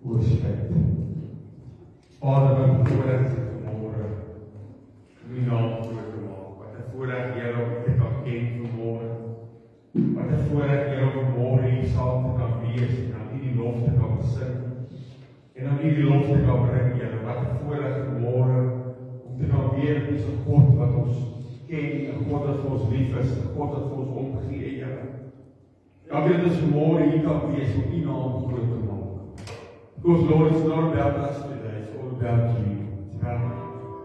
Respect. Vader, wat voordat vanmorgen uw naam groot te maken. Wat voordat Heer om te kan ken vanmorgen. Wat voordat Heer om vanmorgen hier saam te kan wees en aan die lof te kan besing. En aan die lof te kan brengen, Heer. Wat voordat vanmorgen om te kan weer is een God wat ons ken, een God dat voor ons lief is, een God dat voor ons omgegee, Heer. Ja, dit is vanmorgen hier kan wees om die naam groot te maken. Because Lord, it's not about us today, it's all about you. It's about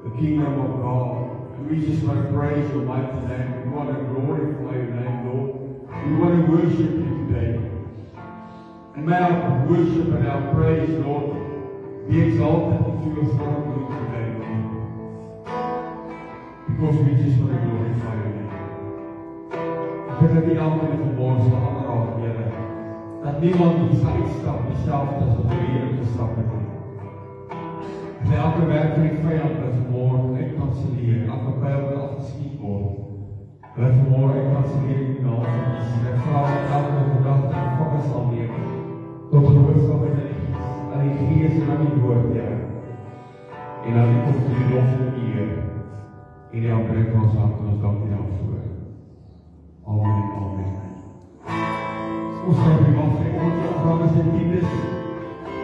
the kingdom of God. And we just want to praise your mighty name. We want to glorify your name, Lord. We want to worship you today. And may our worship and our praise, Lord, be exalted into your throne room today, Lord. Because we just want to glorify your name. Ik bid dat die anderen vanmorgen zal aanraken, Heer. Dat niemand die zal uitstap, diezelfde als wat we hier gestap hebben. En elke werk van die vijand dat vanmorgen uitcancelleren, elke pijl wat afgeschiet wordt, dat vanmorgen uitcancelleren in de naam van Jezus. En ik vraag dat elke gedachte en fokken zal nemen, tot de boodschap in de geest, aan die geest en aan die woord, Heer. En aan die komt die lof en eer. En die aanbrengt ons aan ons dank in afvoer. Amen, amen. Ons kan die man van ons opvang as die tiendes.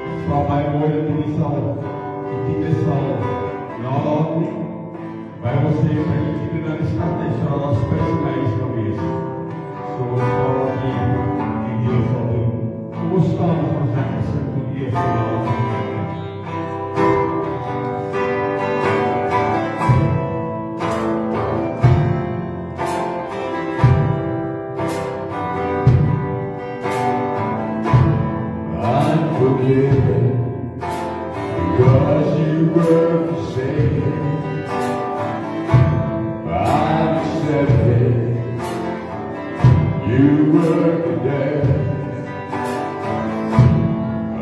Het is wel baie mooi dat die tiendes sal nalaat nie. Bybel sê, dat die tiende na die stad is, sal daar spes in huis kan wees. So ons gaan die deel sal doen. Kom ons staan op ons lekker sit met die eerste naam. Because you were forsaken, I'm accepted. You were condemned.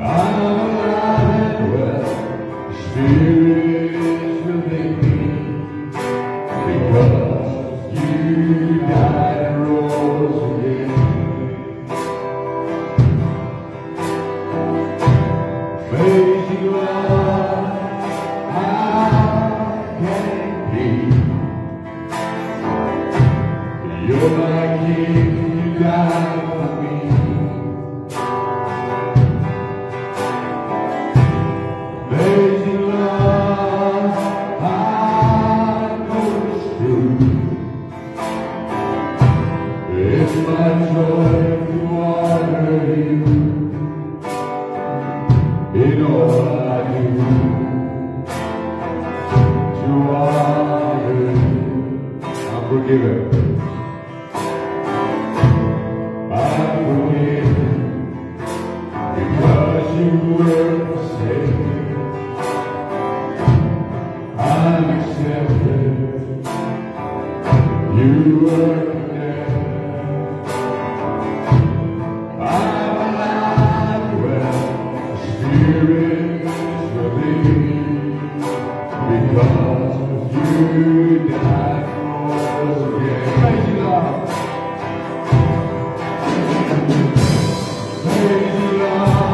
I'm alive and well. The Spirit is within me. Because you died and rose again. Amazing love, how can it be? You're my King, you died for me. Amazing love, I know it's true. It's my joy to honor you. In all I do, to honor you, I'm forgiven. I'm forgiven because you were forsaken. I'm accepted. You were condemned. I'm alive well. Spirit is within me, because you died for us again. Praise you, Lord. Praise you, Lord.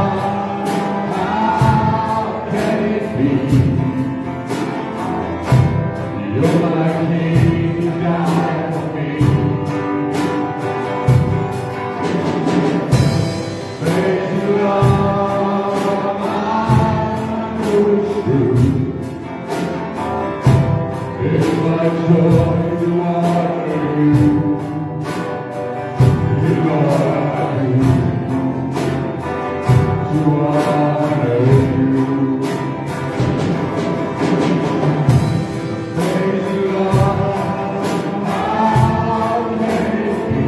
How can it be? You're my King, you died for me. Praise you, Lord. It's my joy to honor you. In all I do, to honor you. Praise you, Lord. How can it be?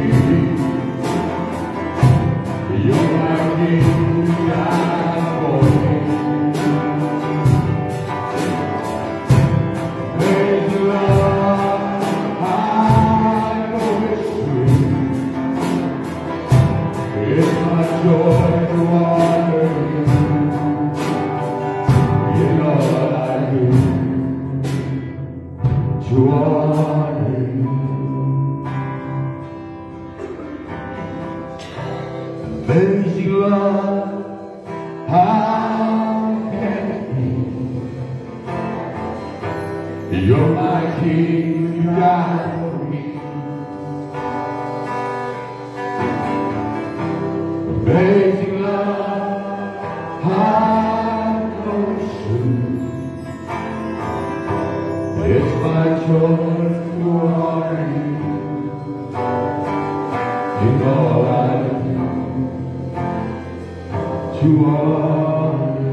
You're my King, you died for me. Praise you, Lord, I know it's true. It's my joy to honor you. In all I do, to honor you. Amazing love, how You're my King, you died for me. Amazing love, how true. It's my joy to honor you in all I do, to honor you.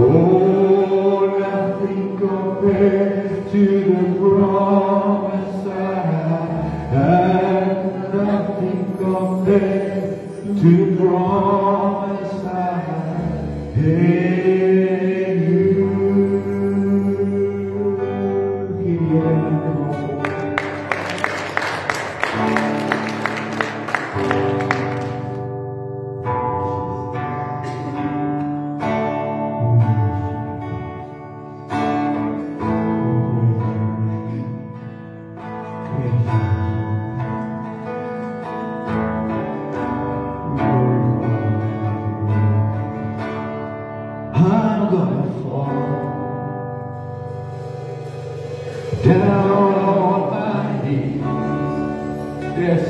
Oh, nothing compared to the promise I have. Nothing compared to the promise I have in you. I'm gonna fall down on my knees, yes,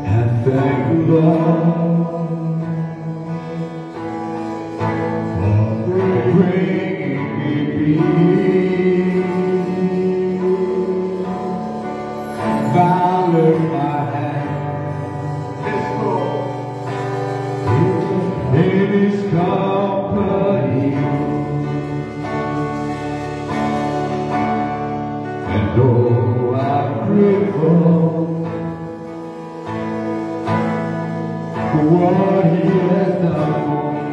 and thank the Lord for bringing me peace. Bow with my hand, yes, Lord, in His company, and though I'm grateful for what He has done for me,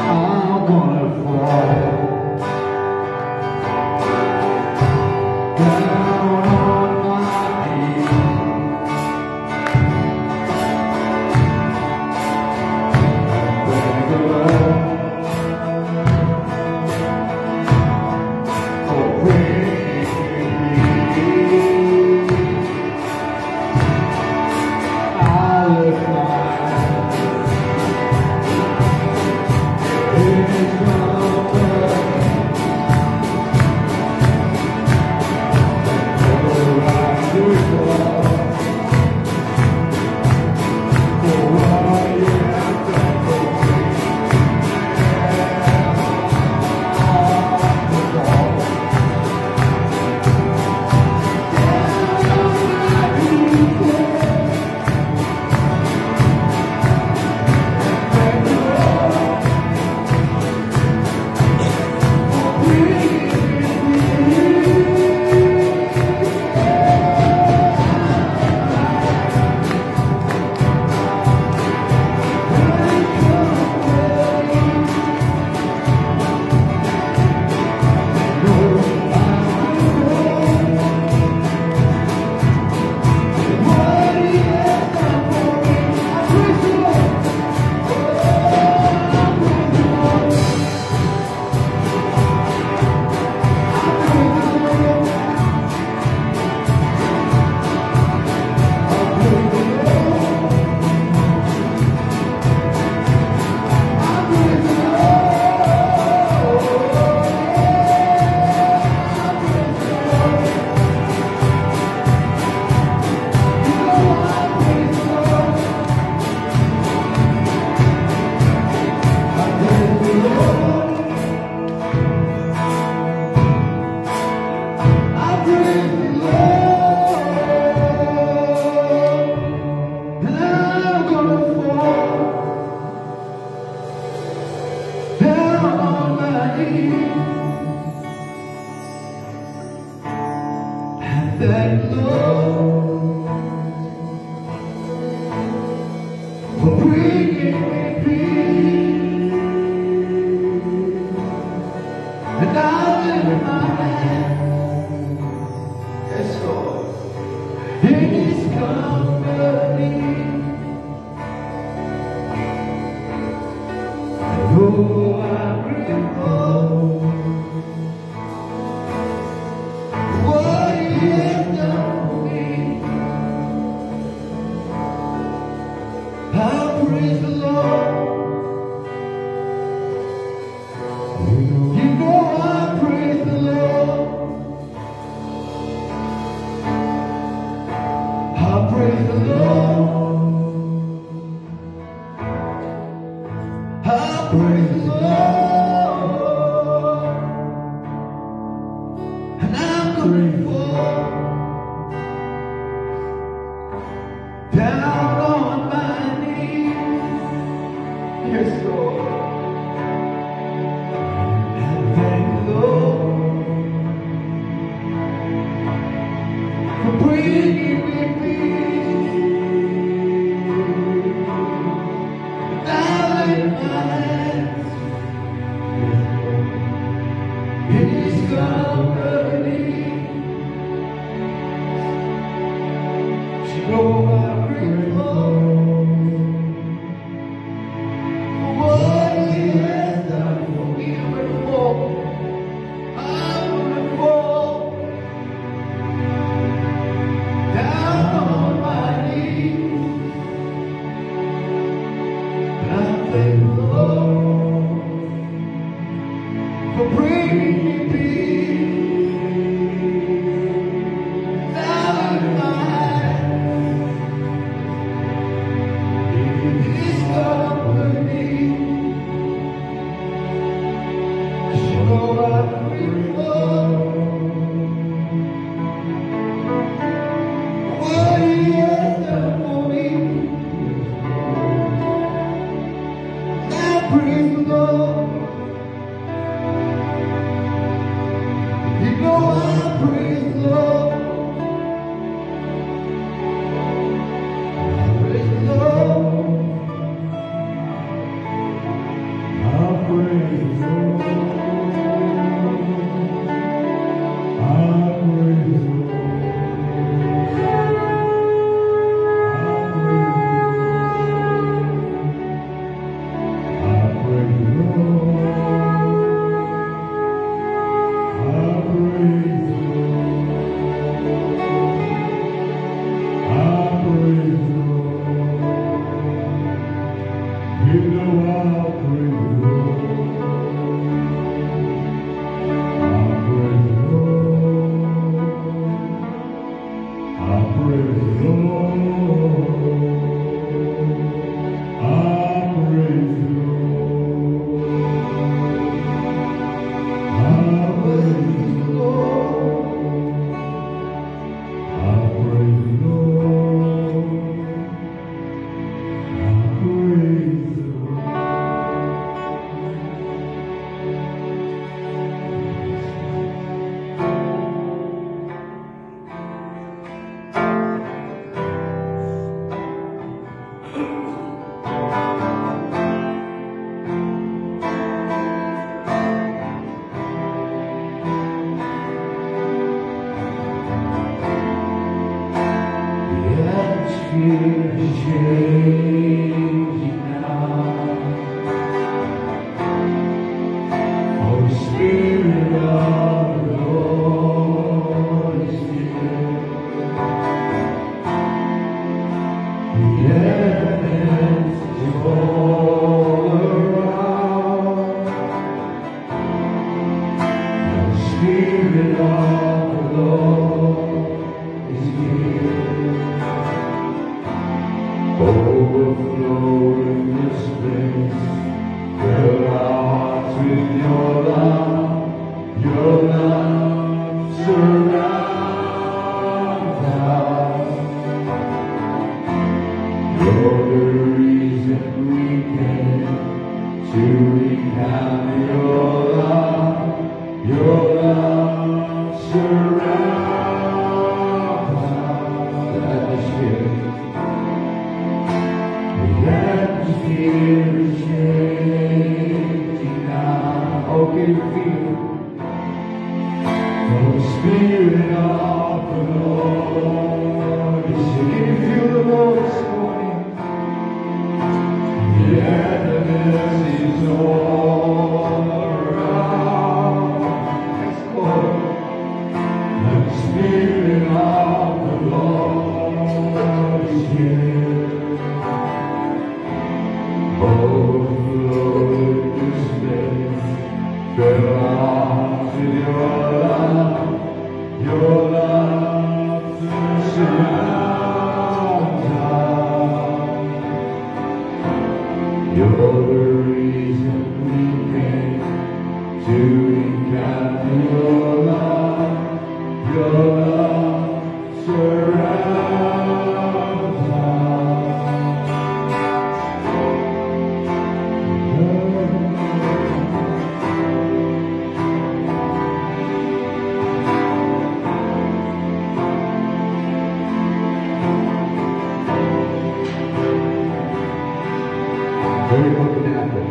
I'm gonna fall down on my knees. Thank the Lord for bringing me peace. I lift my hands in His company. Oh, I'm grateful for what He has done for me. Thank the Lord for bringing me peace, and I lift my hands, yes, Lord, in His company. And oh, I'm grateful for what He has done for me. I praise the Lord. You know I praise the Lord. I praise the Lord. I praise the Lord. And I'm grateful. Down on my knees. Miracle can happen.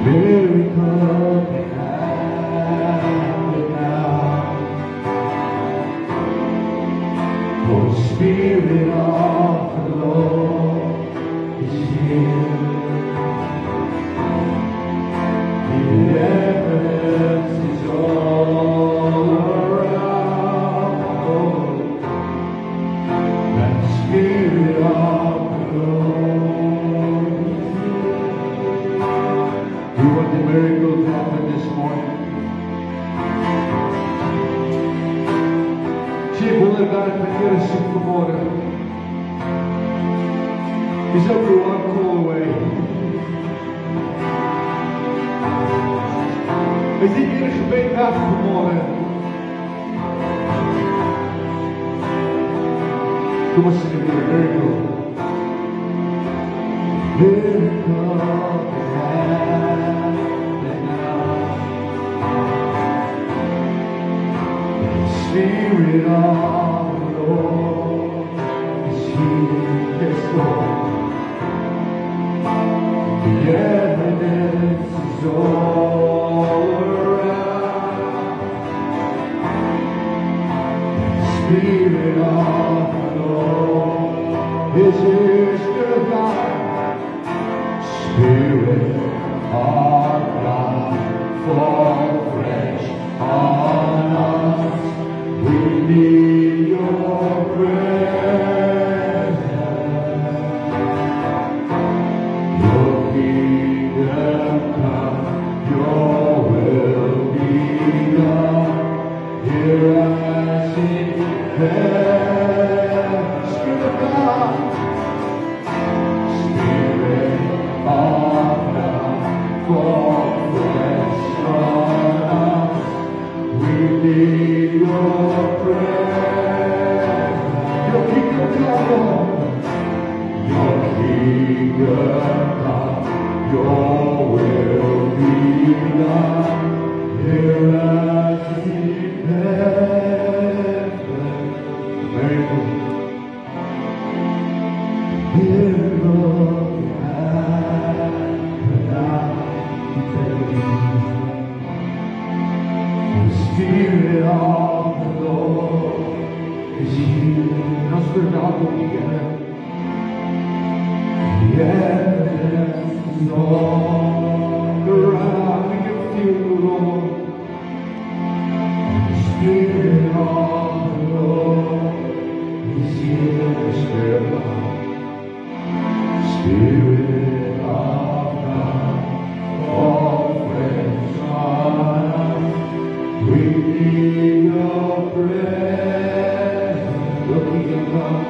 Miracle can happen now. For the Spirit of the Lord is here. The evidence is all around. That the Spirit of the Lord is here. We want the miracle to happen this morning. Zie ik wonderbaar met Heer zoek vanmorgen. He's only one call away. Is die Heer gebed gaat vanmorgen? Kom eens in de miracle. Miracle can happen now. The Spirit of the Lord is here. Yes, Lord. The evidence is all around. The Spirit of the Lord is here. Spirit of God. Spirit of God, fall fresh on us. We need your presence. Your kingdom come, your will be done. Here as in heaven. Spirit of God. Spirit of God, fall fresh on us. We need your presence. Your kingdom come, your kingdom come, your will be done. Here as in heaven. Miracle. Miracle. The Spirit of the Lord is here. Nós verdade together. The evidence is all around. We can feel the Lord. The Spirit of the Lord is here. The Spirit of God. Spirit of God, fall fresh on us. We need your presence. Your kingdom come,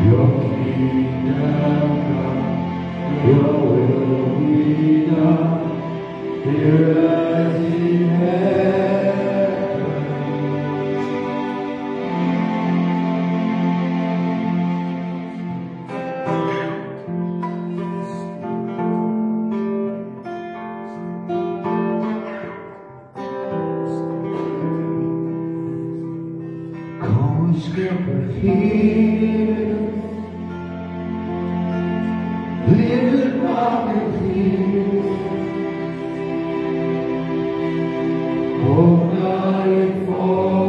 your kingdom come, your will be done. Here as in heaven. Spirit here, live by here. Oh, night falling,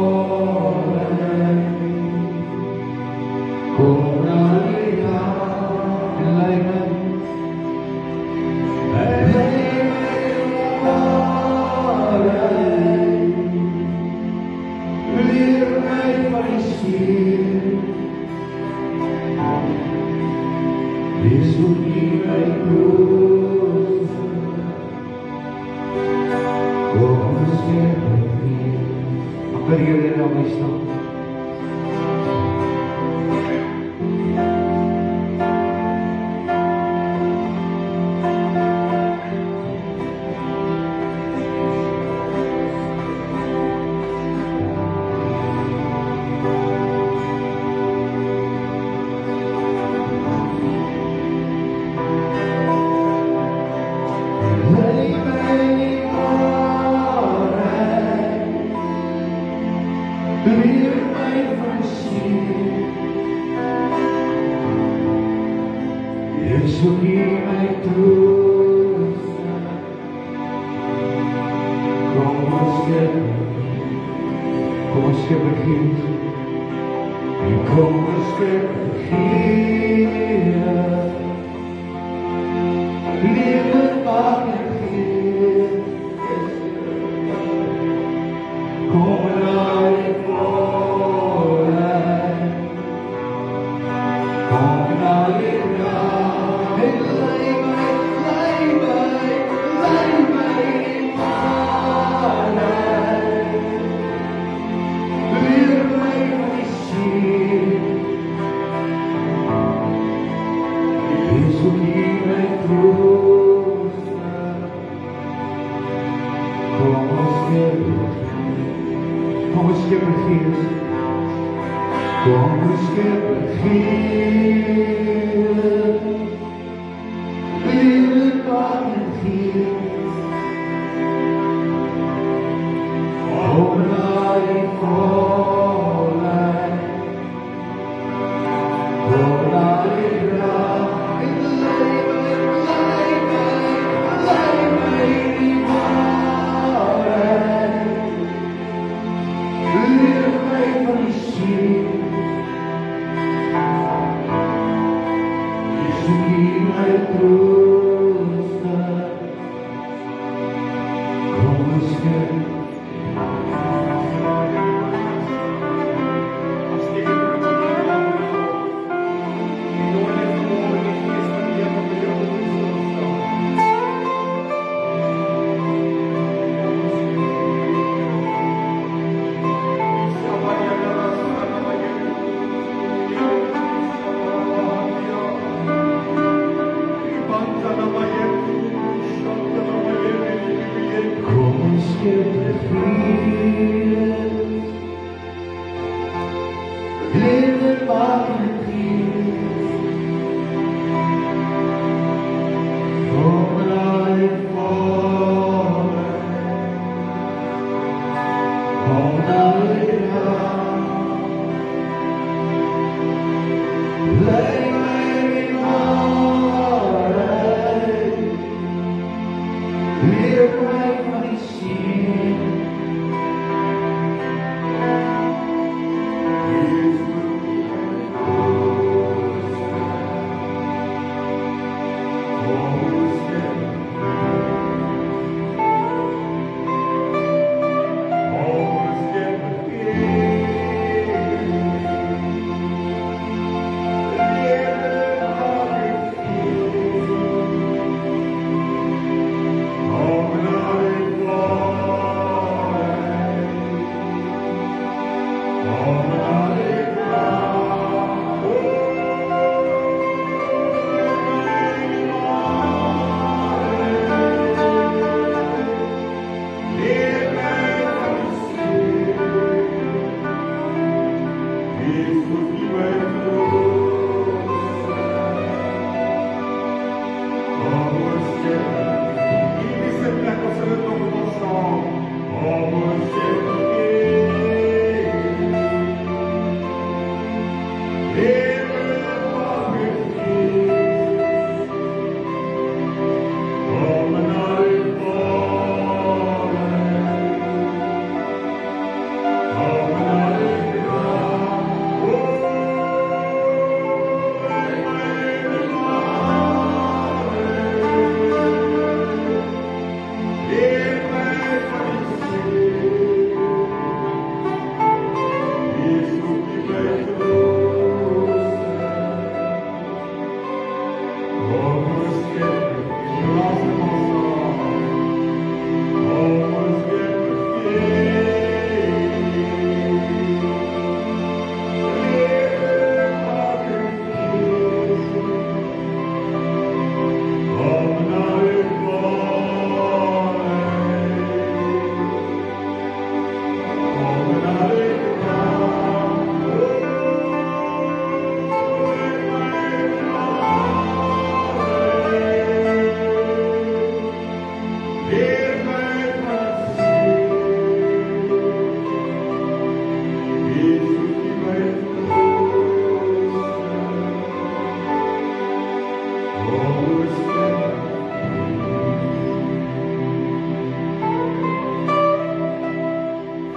oh, night out, like this will be my proof. Como sempre, a carreira é uma questão. Believe Yesus may cruz, como es que regís, y como es que regía, libre para regir, como nadie fuera, como nadie como es que prefieres, como es que prefieres, libre para elegir, como nadie fuera, como nadie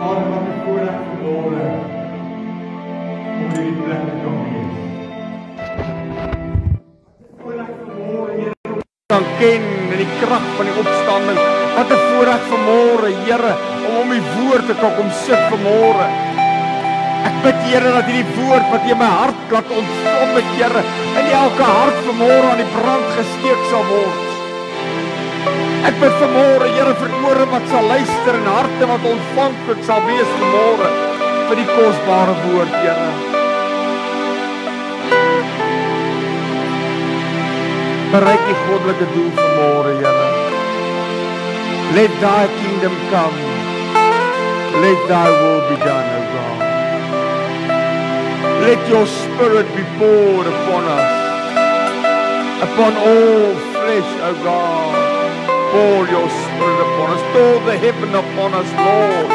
Vader, wat 'n voorreg vanmôre om hierdie plek te kan wees. Voorreg vanmôre, Here, kan ken in die krag van die opstanding. Wat 'n voorreg vanmôre, Here, om die woord te kan kom sit vanmôre. Ek bid, Here, dat hierdie woord wat in my hart laat ontvlam het, Here, in elke hart vanmôre aan die brand gesteek sal word. Ek bid vanmôre, Here, vir ore wat sal luister en harte wat ontvanklik sal wees vanmôre vir die kosbare woord, Here. Bereik die goddelike doel vanmôre, Here. Let thy kingdom come. Let thy will be done, O God. Let your spirit be poured upon us, upon all flesh, O God. Pour your spirit upon us, pour the heaven upon us, Lord.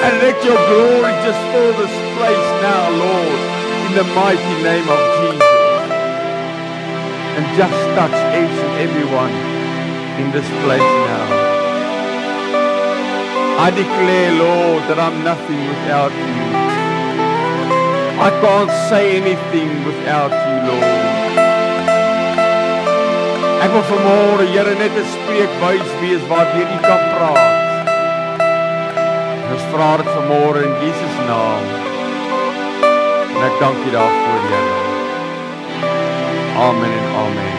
And let your glory just fill this place now, Lord, in the mighty name of Jesus. And just touch each and everyone in this place now. I declare, Lord, that I'm nothing without you. I can't say anything without you, Lord. Ek wil vanmôre, Here, net 'n spreekbuis wees waardeur U kan praat. Ons vra dit vanmôre in Jesus naam. En ek dank U daarvoor, Here. Amen en amen.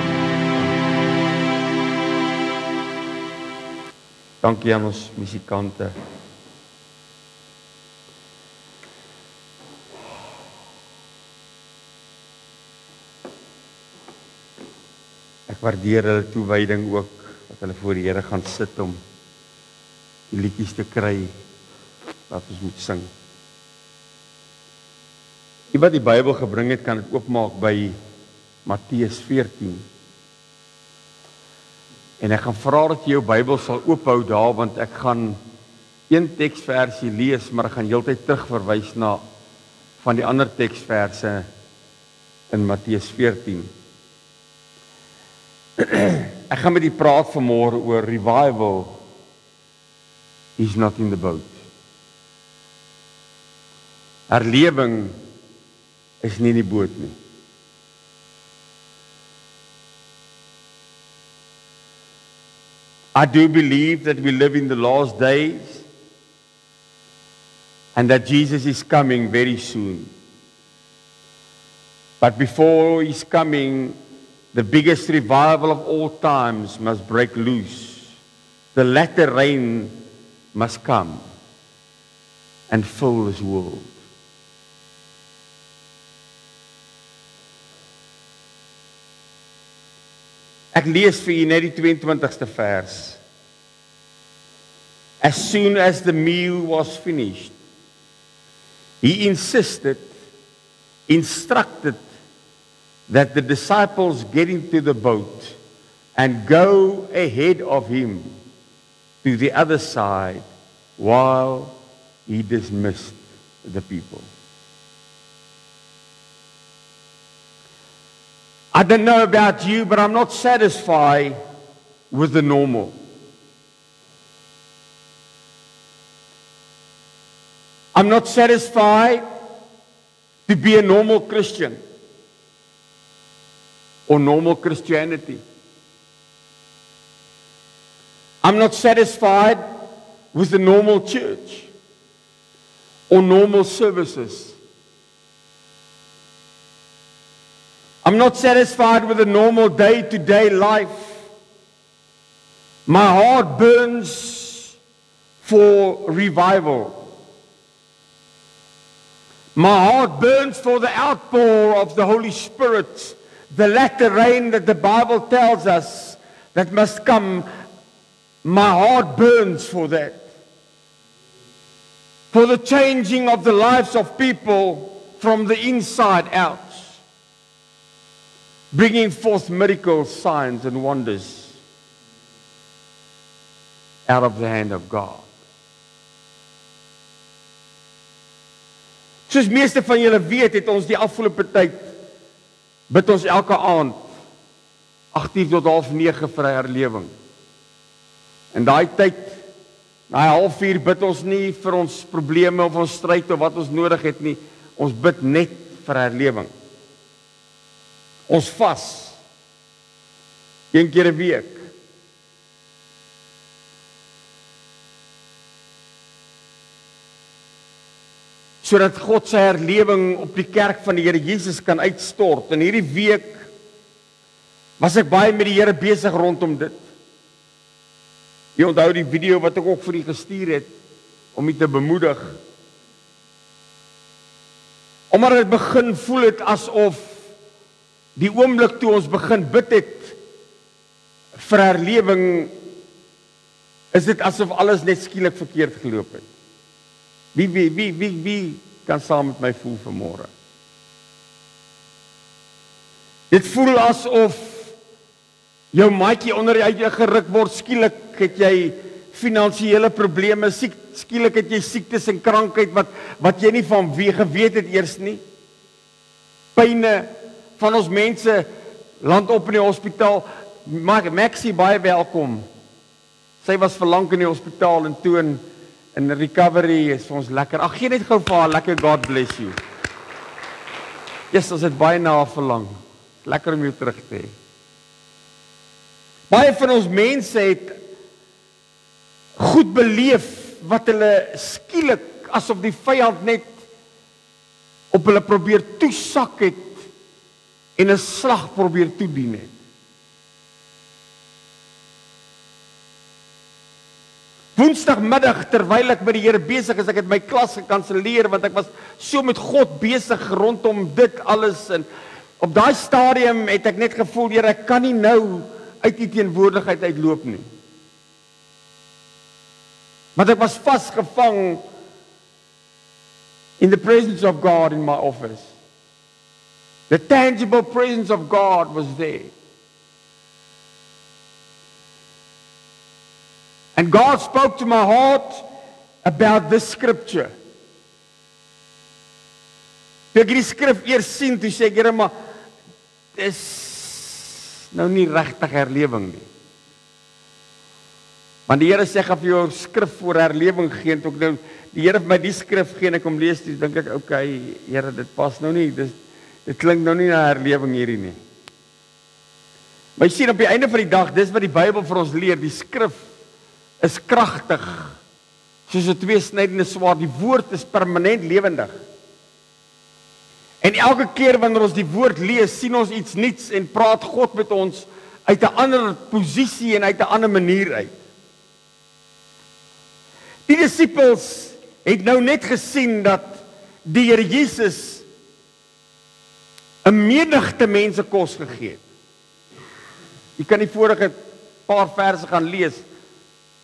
Dankie aan ons musikante. Ek waardeer hulle toewyding ook, dat hulle voor die Here gaan sit om die liedjies te kry wat ons moet sing. Die wat die Bybel gebring het, kan dit oopmaak by Matteus 14. En ek gaan vra dat jy jou Bybel sal oophou daar, want ek gaan een teksversie lees, maar ek gaan heeltyd terugverwys na van die ander teksverse in Matteus 14. Ek gaan met die praat vanmôre oor revival is not in the boat. Herlewing is nie in die boot nie. I do believe that we live in the last days and that Jesus is coming very soon. But before He's coming, the biggest revival of all times must break loose. The latter rain must come and fill this world. Ek lees vir u net die 22ste vers. As soon as the meal was finished, He instructed that the disciples get into the boat and go ahead of Him to the other side while He dismissed the people. I don't know about you, but I'm not satisfied with the normal. I'm not satisfied to be a normal Christian or normal Christianity. I'm not satisfied with the normal church or normal services. I'm not satisfied with a normal day-to-day life. My heart burns for revival. My heart burns for the outpour of the Holy Spirit, the latter rain that the Bible tells us that must come. My heart burns for that. For the changing of the lives of people from the inside out. Bringing forth miracles, signs and wonders out of the hand of God. Soos meeste van julle weet, het ons die afgelope tyd bid ons elke aand 8:00 tot 8:30 vir 'n herlewing. En daai tyd, na 3:30 bid ons nie vir ons probleme of ons stryd of wat ons nodig het nie. Ons bid net vir herlewing. Ons vas 1 keer 'n week. Sodat God sy herlewing op die kerk van die Here Jesus kan uitstort. En hierdie week was ek baie met die Here besig rondom dit. Jy onthou die video wat ek ook vir u gestuur het om u te bemoedig. Omdat dit begin voel het asof die oomblik toe ons begin bid het vir herlewing, is dit asof alles net skielik verkeerd geloop het. Wie kan saam met my voel vanmôre? Dit voel asof jou maatjie onder jou geruk word, skielik het jy finansiële probleme, skielik het jy siektes en krankheid wat jy nie van wie geweet het eers nie. Pyne van ons mense land op in die hospitaal. Maxie, baie welkom. Sy was vir lank in die hospitaal en toe in recovery is vir ons lekker. Ag, gee net gou vir haar lekker God bless you. Yes, ons het baie na haar verlang. Lekker om jou terug te hê. Baie van ons mense het goed beleef wat hulle skielik asof die vyand net op hulle probeer toesak het en 'n slag probeer toedien het. Woensdagmiddag terwyl ek met die Here besig is, ek het my klas gekanselleer want ek was so met God besig rondom dit alles en op daai stadium het ek net gevoel, Here, ek kan nie nou uit die teenwoordigheid uitloop nie. Maar ek was vasgevang in the presence of God in my office. The tangible presence of God was there. And God spoke to my heart about this scripture. Toe ek die skrif eers sien, toe sê ek, Here, maar dis nou nie regtig herlewing nie. Want die Here sê, ek gaan vir jou 'n skrif voor herlewing gee, en toe ek nou die Here vir my die skrif gee en ek kom lees, dis dink ek, okay, Here, dit pas nou nie, dit klink nou nie na herlewing hierdie nie. Maar jy sien, op die einde van die dag, dis wat die Bybel vir ons leer, die skrif is kragtig, soos 'n tweesnydende swaard, die woord is permanent lewendig. En elke keer wanneer ons die woord lees, sien ons iets nuuts en praat God met ons uit 'n ander posisie en uit 'n ander manier uit. Die disippels het nou net gesien dat die Here Jesus 'n menigte mense kos gegee het. Jy kan die vorige paar verse gaan lees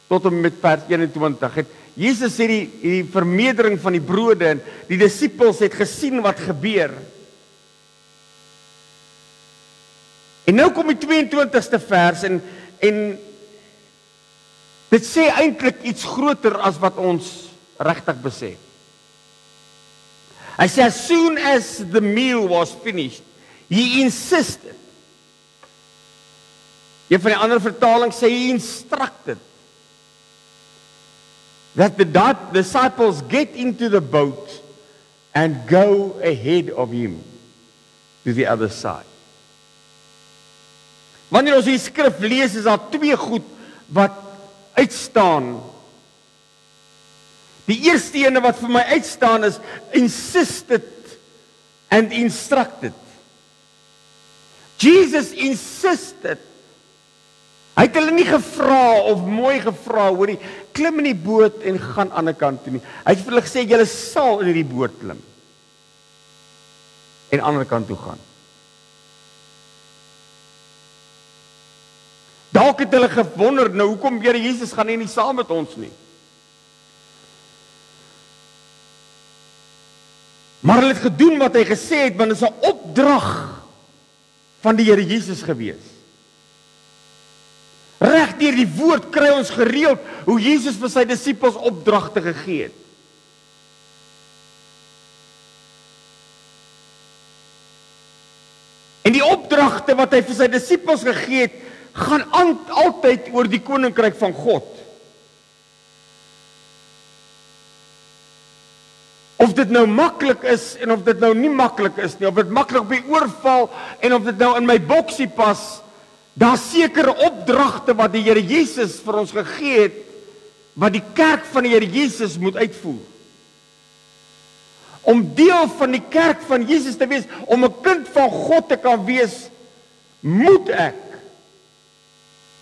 tot en met vers 21. Jesus sê die vermeerdering van die brode en die disippels het gesien wat gebeur. En nou kom die 22ste vers en dit sê eintlik iets groter as wat ons regtig besef. Hy sê, as soon as the meal was finished, he insisted. Een van die ander vertalings sê he instructed that the disciples get into the boat and go ahead of him to the other side. Wanneer ons die skrif lees, is daar twee goed wat uitstaan. Die eerste ene wat vir my uitstaan is insisted and instructed. Jesus insisted. Hy het hulle nie gevra of mooi gevra, hoorie, klim in die boot en gaan aan die ander kant toe nie. Hy het vir hulle gesê, julle sal in die boot klim en aan die ander kant toe gaan. Dalk het hulle gewonder, nou hoekom Here Jesus gaan nie saam met ons nie. Maar hulle het gedoen wat hy gesê het, want dit is 'n opdrag van die Here Jesus gewees. Reg deur die woord kry ons gereeld hoe Jesus vir sy disippels opdragte gegee het. En die opdrag opdragte wat hy vir sy disippels gegee het, gaan altyd oor die koninkryk van God. Of dit nou maklik is en of dit nou nie maklik is nie, of dit maklik by oorval en of dit nou in my boksie pas, daar sekere opdragte wat die Here Jesus vir ons gegee het, wat die kerk van die Here Jesus moet uitvoer. Om deel van die kerk van Jesus te wees, om 'n kind van God te kan wees, moet ek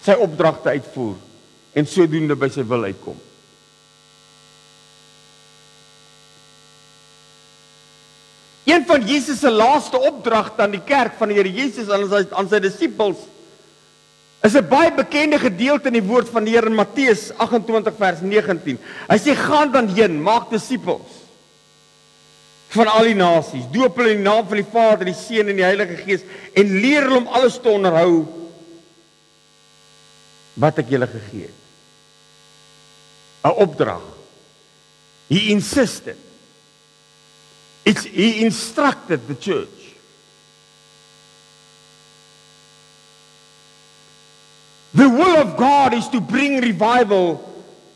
sy opdragte uitvoer en sodoende by sy wil uitkom. Een van Jesus se laaste opdragte aan die kerk van die Here Jesus aan sy disippels is 'n baie bekende gedeelte in die woord van die Here in Matteus 28 vers 19. Hy sê, gaan dan heen, maak disippels van al die nasies, doop hulle in die naam van die Vader, die Seun en die Heilige Gees en leer hulle om alles te onderhou wat ek julle gegee het. 'n Opdrag. He insisted. He instructed the church. The will of God is to bring revival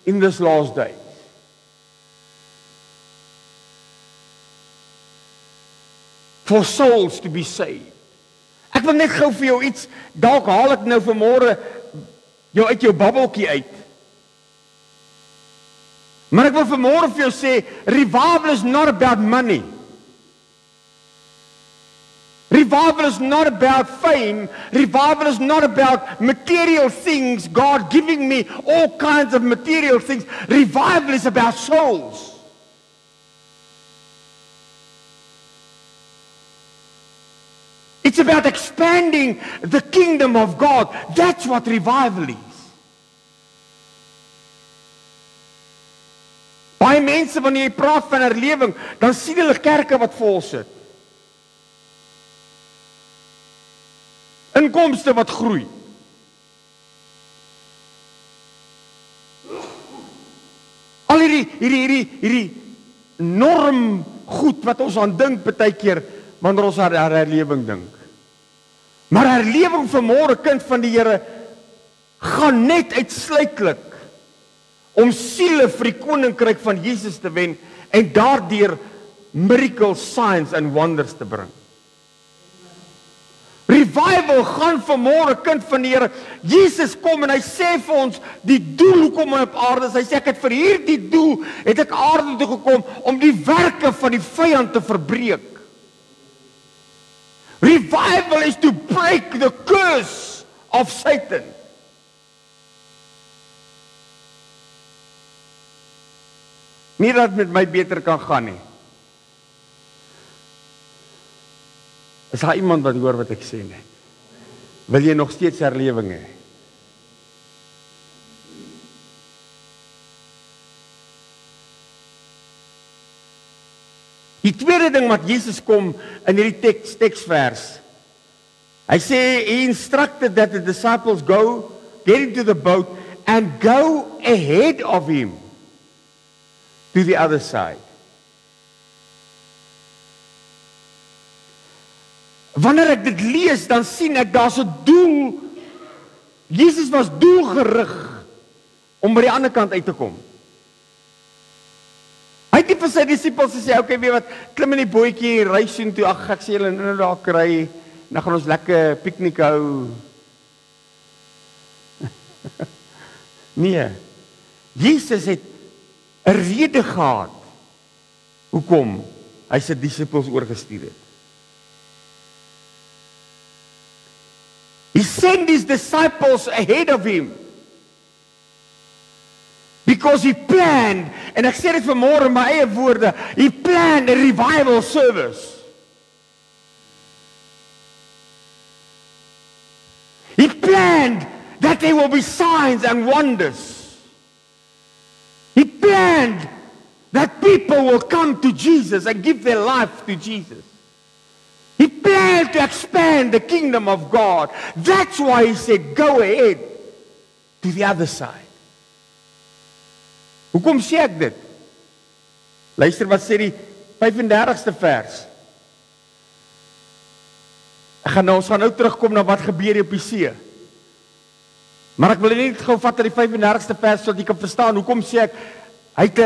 in this last day. For souls to be saved. Ek wil net gou vir jou iets, dalk haal ek nou vanmôre jou uit jou babbeltjie uit. Maar ek wil vanmôre vir jou sê, revival is not about money. Revival is not about fame. Revival is not about material things, God giving me all kinds of material things. Revival is about souls. It's about expanding the kingdom of God. That's what revival is. Baie mense, wanneer jy praat van herlewing, dan sien hulle kerke wat vol sit. Inkomste wat groei. Al hierdie norm goed wat ons aan dink baie keer wanneer ons aan herlewing dink. Maar herlewing vanmôre, kind van die Here, gaan net uitsluitlik om siele vir die koninkryk van Jesus te wen en daardeur miracles, signs and wonders te bring. Revival gaan vanmôre, kind van die Here. Jesus kom en hy sê vir ons die doel hoekom hy op aarde is. Hy sê ek het vir hierdie doel het ek aarde toe gekom om die werke van die vyand te verbreek. Revival is to break the curse of Satan. Nie dat met my beter kan gaan nie. Is daar iemand wat hoor wat ek sê nie? Wil jy nog steeds herlewing hê? Die tweede ding wat Jesus kom in hierdie teksvers. Hy sê, he instructed that the disciples go, get into the boat and go ahead of him to the other side. Wanneer ek dit lees, dan sien ek daar's 'n doel. Jesus was doelgerig om by die ander kant uit te kom. Hy het nie vir sy disippels gesê, okay, weet wat, klim in die bootjie, ry soontoe, ag ek sê julle nou daar kry, dan gaan ons lekker piknik hou. Nee. Jesus het 'n rede gehad hoekom hy sy disippels oorgestuur het. He sent his disciples ahead of him. Because he planned, en ek sê dit vanmôre in my eie woorde, he planned a revival service. He planned that there will be signs and wonders. He planned that people will come to Jesus and give their life to Jesus. He planned to expand the kingdom of God. That's why he said, go ahead to the other side. Hoekom sê ek dit? Luister wat sê die 35ste vers. Ons gaan nou terugkom na wat gebeur op die see. Maar ek wil net gou vat aan die 35ste vers sodat jy kan verstaan hoekom sê ek hy het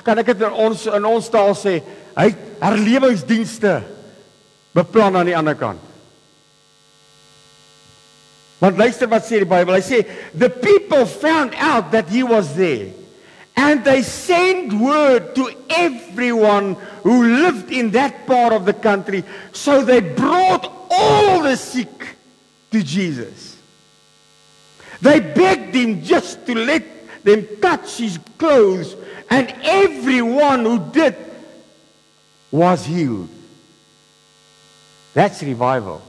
kan ek dit in ons taal sê, hy het herlewingsdienste beplan aan die ander kant. Want luister wat sê die Bybel, hy sê, the people found out that he was there, and they sent word to everyone who lived in that part of the country, so they brought all the sick to Jesus. They begged him just to let them touch his clothes, and everyone who did was healed. That's revival.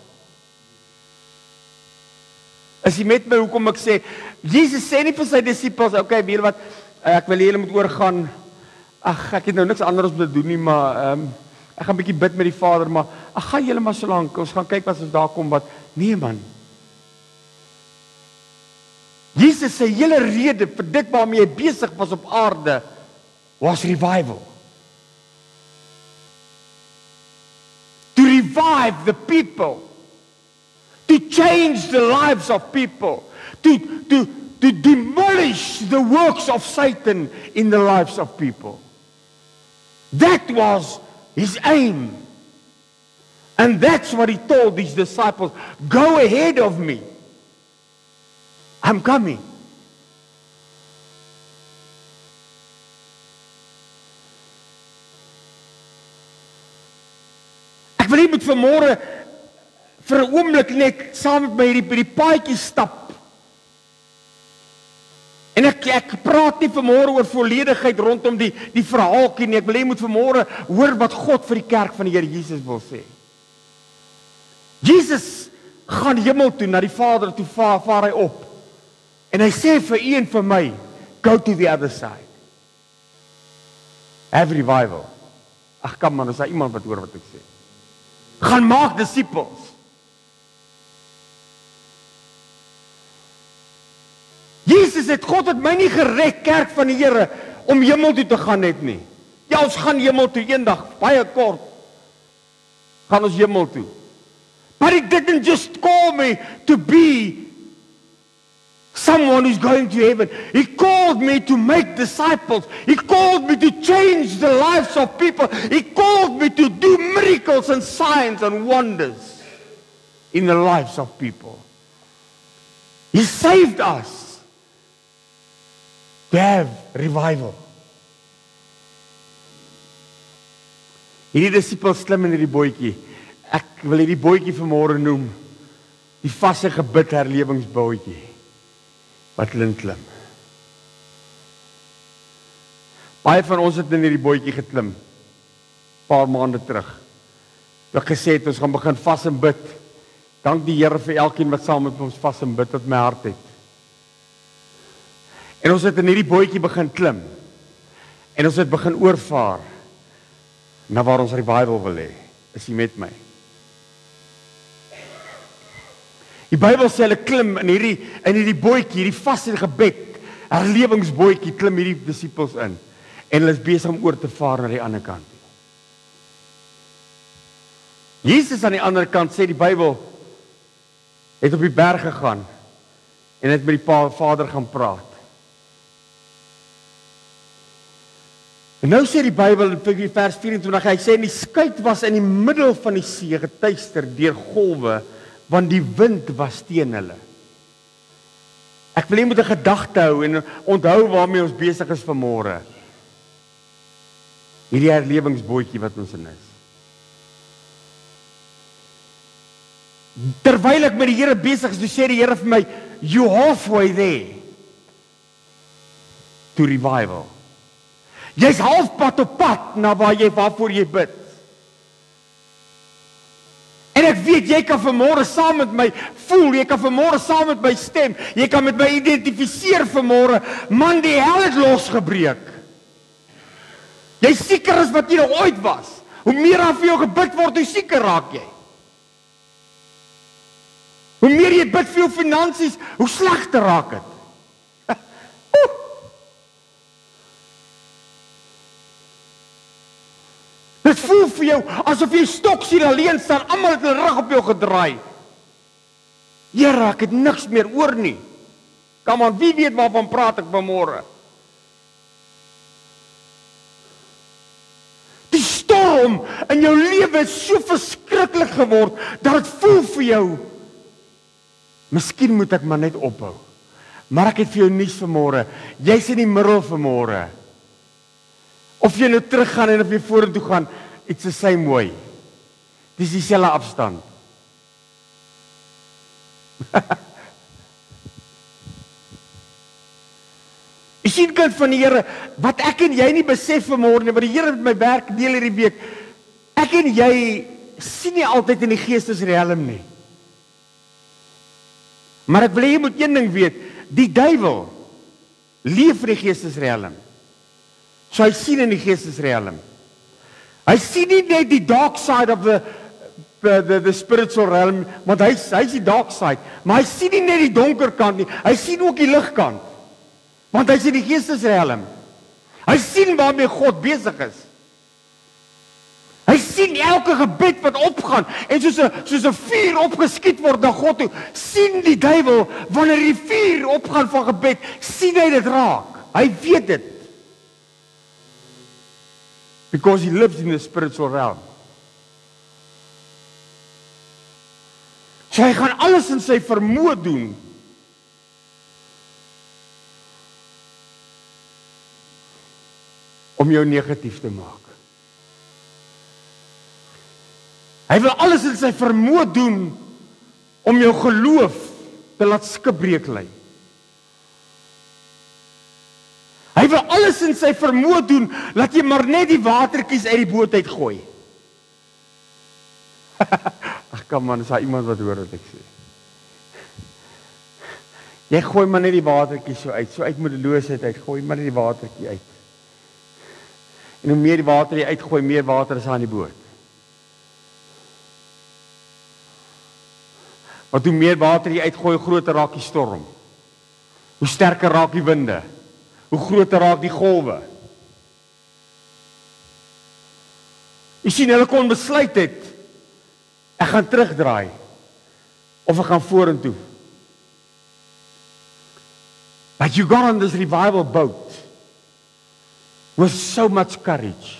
As jy met my hoekom ek sê, Jesus sê nie vir sy disippels, okay, weet wat, ek wil julle moet oorgaan, ek het nou niks anders om te doen nie, maar ek gaan 'n bietjie bid met die Vader, maar gaan julle maar so lank, ons gaan kyk wat ons daar kom, wat, nee man. Jesus se hele rede vir dit waarmee hy besig was op aarde, was revival. To revive the people. To change the lives of people. To demolish the works of Satan in the lives of people. That was his aim. And that's what he told his disciples. Go ahead of me. I'm coming. Ek wil nie met vanmôre vir 'n oomblik net saam met my hierdie paadjie stap. En ek praat nie vanmôre oor volledigheid rondom die verhaaltjie nie. Ek wil hê jy moet vanmôre hoor wat God vir die kerk van die Here Jesus wil sê. Jesus gaan hemel toe, na die Vader toe vaar hy op. En hy sê vir u en vir my, go to the other side. Have revival. Ag kom man, is daar iemand wat hoor wat ek sê? Gaan maak disippels. Jesus het, God het my nie gered, kerk van die Here, om hemel toe te gaan net nie. Ja, ons gaan hemel toe eendag, baie kort, gaan ons hemel toe. But he didn't just call me to be someone who's going to heaven. He called me to make disciples. He called me to change the lives of people. He called me to do miracles and signs and wonders in the lives of people. He saved us to have revival. Hierdie disippels klim in hierdie bootjie. Ek wil hierdie bootjie vanmôre noem die vaste gebid herlewingsbootjie wat hulle klim. Baie van ons het in hierdie bootjie geklim 'n paar maande terug. Ek gesê het ons gaan begin vas en bid. Dank die Here vir elkeen wat saam met ons vas en bid wat my hart het. En ons het in hierdie bootjie begin klim. En ons het begin oorvaar na waar ons revival wil hê. Is jy met my? Die Bybel sê hulle klim in hierdie bootjie, hierdie vaste gebed, herlewingsbootjie, klim hierdie disippels in. En hulle is besig om oor te vaar na die ander kant. Jesus aan die ander kant, sê die Bybel, het op die berg gegaan en het met die Vader gaan praat. En nou sê die Bybel in vers 24, hy sê, die skuit was in die middel van die see getuister deur golwe, want die wind was teen hulle. Ek wil jy moet 'n gedagte hou en onthou waarmee ons besig is vanmôre. Hierdie herlewingsbootjie wat ons in is. Terwyl ek met die Here besig is, sê die Here vir my, you halfway there to revival. Jy's halfpad op pad na waarvoor jy bid. En ek weet, jy kan vanmôre saam met my voel, jy kan vanmôre saam met my stem, jy kan met my identifiseer vanmôre, man, die hel het losgebreek. Jy sieker is wat jy nog ooit was. Hoe meer aan vir jou gebid word, hoe sieker raak jy. Hoe meer jy bid vir jou finansies, hoe slegter raak het. Dit voel vir jou asof jy stoksiel alleen staan, almal het hulle rug op jou gedraai. Here, ek het niks meer oor nie. Kom aan, wie weet waarvan praat ek vanmôre? Die storm in jou lewe is so verskriklik geword, dat het voel vir jou, miskien moet ek maar net ophou. Maar ek het vir jou nuus vanmôre, jy's in die middel vanmôre. Of jy nou teruggaan en of jy vorentoe gaan, it's the same way. Dis dieselfde afstand. Jy sien, kind van die Here, wat ek en jy nie besef vanmôre nie, wat die Here met my werk deel hierdie week, ek en jy sien nie altyd in die geestesriem nie. Maar ek wil jy moet een ding weet, die duiwel leef in die geestesriem. So hy sien in die geestesriem. Hy sien nie net die dark side of the spiritual realm, want hy's die dark side, maar hy sien nie net die donker kant nie, hy sien ook die ligkant. Want hy's in die geestesriem. Hy sien waarmee God besig is. Hy sien elke gebed wat opgaan en soos 'n vuur opgeskiet word na God toe, sien die duiwel wanneer die vuur opgaan van gebed, sien hy dit raak. Hy weet dit. Because he lives in the spiritual realm. So hy gaan alles in sy vermoë doen om jou negatief te maak. Hy wil alles in sy vermoë doen om jou geloof te laat skipbreek lê. Hy wil alles in sy vermoë doen, laat jy maar net die watertjies uit die boot uitgooi. Ag kom man, is daar iemand wat hoor wat ek sê? Jy gooi maar net die watertjies so uit moedeloosheid uit, gooi maar net die watertjie uit. En hoe meer die water jy uitgooi, meer water is aan die boot. Want hoe meer water jy uitgooi, hoe groter raak die storm. Hoe sterker raak die winde. Hoe groter raak die golwe. Jy sien, hulle kon besluit het, ek gaan terugdraai, of ek gaan vorentoe. But you got on this revival boat, with so much courage,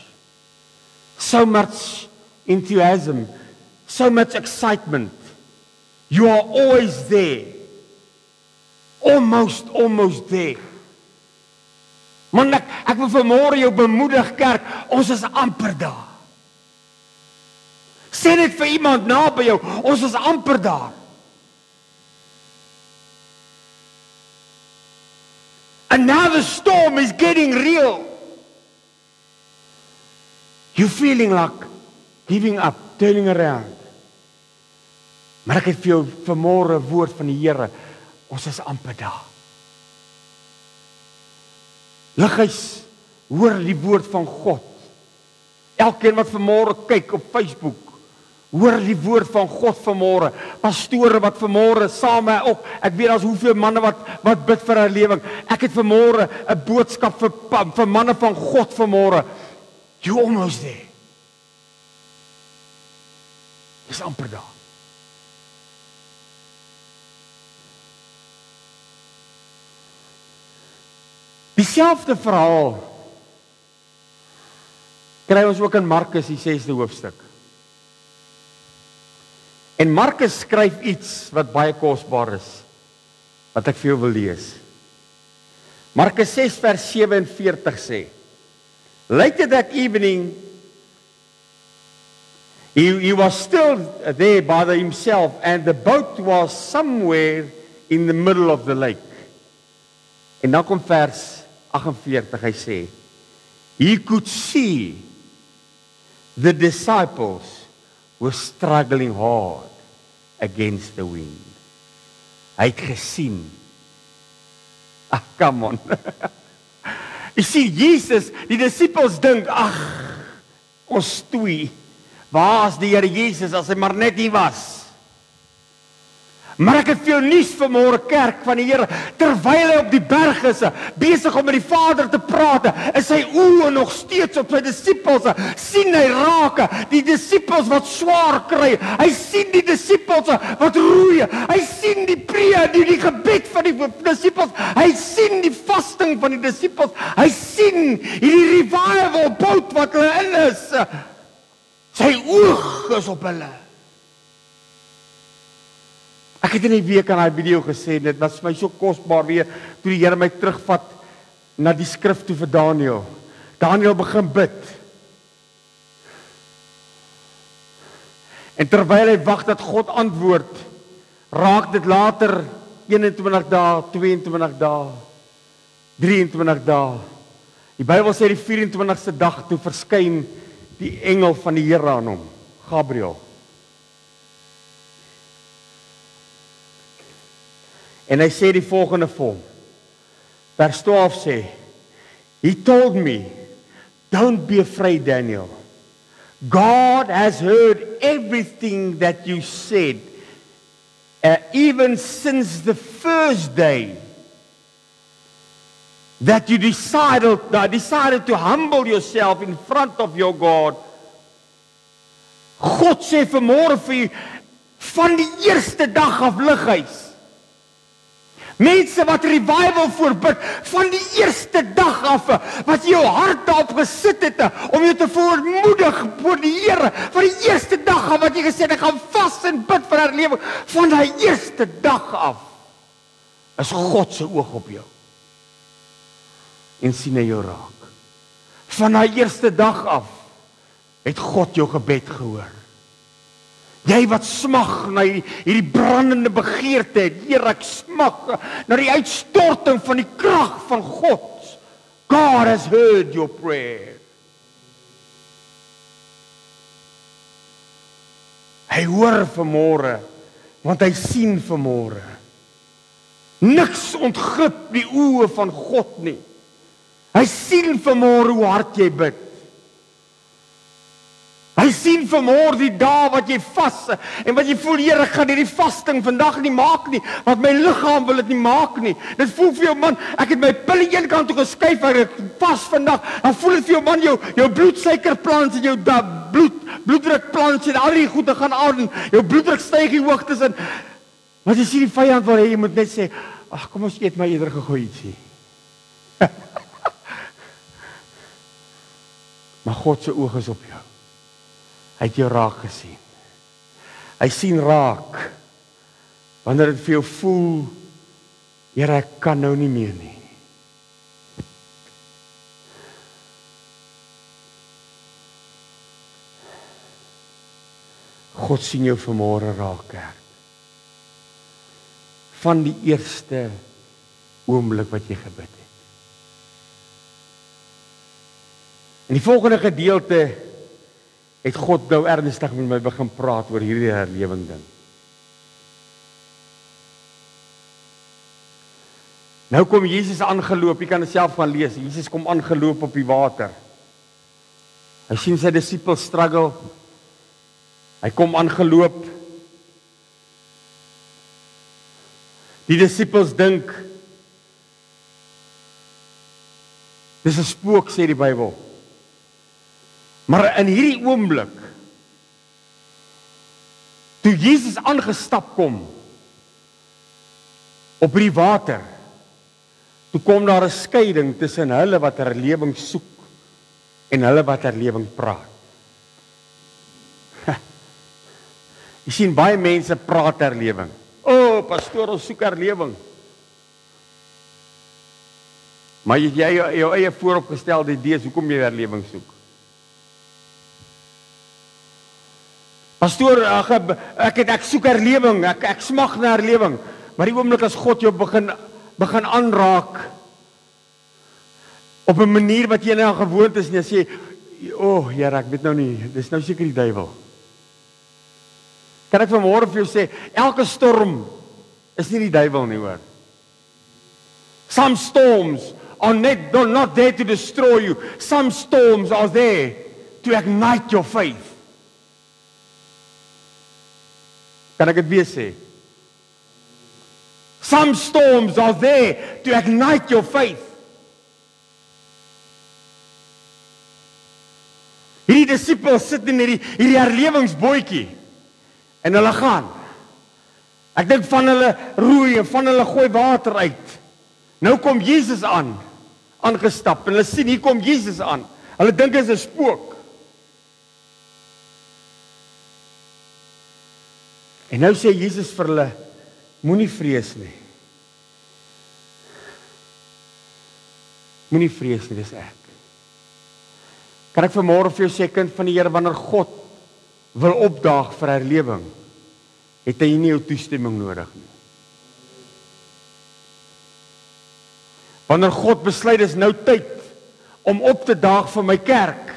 so much enthusiasm, so much excitement. You are always there. Almost there. Man, ek wil vanmôre jou bemoedig, kerk, ons is amper daar. Sê dit vir iemand naby jou, ons is amper daar. And now the storm is getting real. You're feeling like giving up, turning around. Maar ek het vir jou vanmôre 'n woord van die Here, ons is amper daar. Liggies, hoor die woord van God. Elkeen wat vanmôre kyk op Facebook, hoor die woord van God vanmôre. Pastore wat vanmôre saam ook, ek weet daar's hoeveel manne wat bid vir herlewing. Ek het vanmôre 'n boodskap vir manne van God vanmôre. You almost there. Dis amper daar. Dieselfde verhaal kry ons ook in Markus die 6de hoofstuk. En Markus skryf iets wat baie kosbaar is, wat ek vir jou wil lees. Markus 6 vers 47 sê, later that evening, he was still there by himself, and the boat was somewhere in the middle of the lake. En dan kom vers 48, hy sê, he could see the disciples were struggling hard against the wind. Hy het gesien. Come on. Jy sien, Jesus, die disciples dink, ons stoei. Waar is die Here Jesus as hy maar net hier was? Maar ek het vir jou nuus vanmôre, kerk van die Here, terwyl hy op die berg is, besig om met die Vader te praat, is sy oë nog steeds op sy disippels, sien hy raak, die disippels wat swaar kry, hy sien die disippels wat roei, hy sien die die gebed van die disippels, hy sien die vasting van die disippels, hy sien hierdie revival boot wat hulle in is, sy oog is op hulle. Ek het in die week aan die video gesê, dit was vir my so kosbaar weer, toe die Here my terugvat na die skrif toe vir Daniel. Daniel begin bid. En terwyl hy wag dat God antwoord, raak dit later 21 dae, 22 dae, 23 dae. Die Bybel sê die 24ste dag toe verskyn die engel van die Here aan hom, Gabriel. En hy sê die volgende vir hom. Vers 12 sê, He told me, don't be afraid, Daniel. God has heard everything that you said, even since the first day that you decided to humble yourself in front of your God. God sê vanmôre vir u, van die eerste dag af lighuis. Mense wat revival voorbid, van die eerste dag af, wat jou hart daarop gesit het, om jou te verootmoedig voor die Here, van die eerste dag af, wat jy gesê het, ek gaan vas en bid vir herlewing, van die eerste dag af, is God se oog op jou, en sien hy jou raak. Van die eerste dag af, het God jou gebed gehoor. Jy wat smag na hierdie brandende begeerte het, Here, ek smag na die uitstorting van die krag van God. God has heard your prayer. Hy hoor vanmôre, want hy sien vanmôre. Niks ontglip die oë van God nie. Hy sien vanmôre hoe hard jy bid. Hy sien vanmôre die dae wat jy vas, en wat jy voel, Here, ek gaan hierdie vasting vandag nie maak nie, want my liggaam wil dit nie maak nie. Dit voel vir jou, man, ek het my pille een kant toe geskuif, ek vas vandag, dan voel dit vir jou, man, jou bloedsuikerplans en jou bloeddrukplans en al die goede gaan aan, jou bloeddruk styg die hoogtes in. Want jy sien die vyand wil hê, jy moet net sê, ag, kom ons eet my eerder gegooi ietsie. Maar God se oog is op jou. Hy het jou raak gesien. Hy sien raak, wanneer dit vir jou voel, Here, ek kan nou nie meer nie. God sien jou vanmôre raak, kerk. Van die eerste oomblik wat jy gebid het. In die volgende gedeelte het God nou ernstig met my begin praat oor hierdie herlewing ding. Nou kom Jesus aangeloop, jy kan dit self gaan lees. Jesus kom aangeloop op die water. Hy sien sy disippels struggle. Hy kom aangeloop. Die disippels dink, dis 'n spook, sê die Bybel. Maar in hierdie oomblik, toe Jesus aangestap kom, op die water, toe kom daar 'n skeiding tussen hulle wat herlewing soek, en hulle wat herlewing praat. Jy sien, baie mense praat herlewing. O, pastoor, ons soek herlewing. Maar jy jou eie vooropgestelde idees, hoekom jy herlewing soek? Pastoor, ek soek herlewing, ek smag na herlewing, maar die oomblik as God jou begin aanraak, op 'n manier wat jy nie aan gewoond is nie, sê, o, Here, ek weet nou nie, dis nou seker die duiwel. Kan ek vanmôre vir jou sê, elke storm is nie die duiwel nie, hoor. Some storms are not there to destroy you. Some storms are there to ignite your faith. Kan ek dit weer sê? Some storms are there to ignite your faith. Hierdie disippels sit in hierdie herlewingsbootjie en hulle gaan. Ek dink van hulle roei en van hulle gooi water uit. Nou kom Jesus aangestap en hulle sien hier kom Jesus aan. Hulle dink dit is 'n spook. En nou sê Jesus vir hulle, moenie vrees nie. Moenie vrees nie, dis ek. Kan ek vanmôre vir jou sê, kind van die Here, wanneer God wil opdaag vir herlewing, het hy nie jou toestemming nodig nie. Wanneer God besluit is nou tyd om op te daag vir my kerk,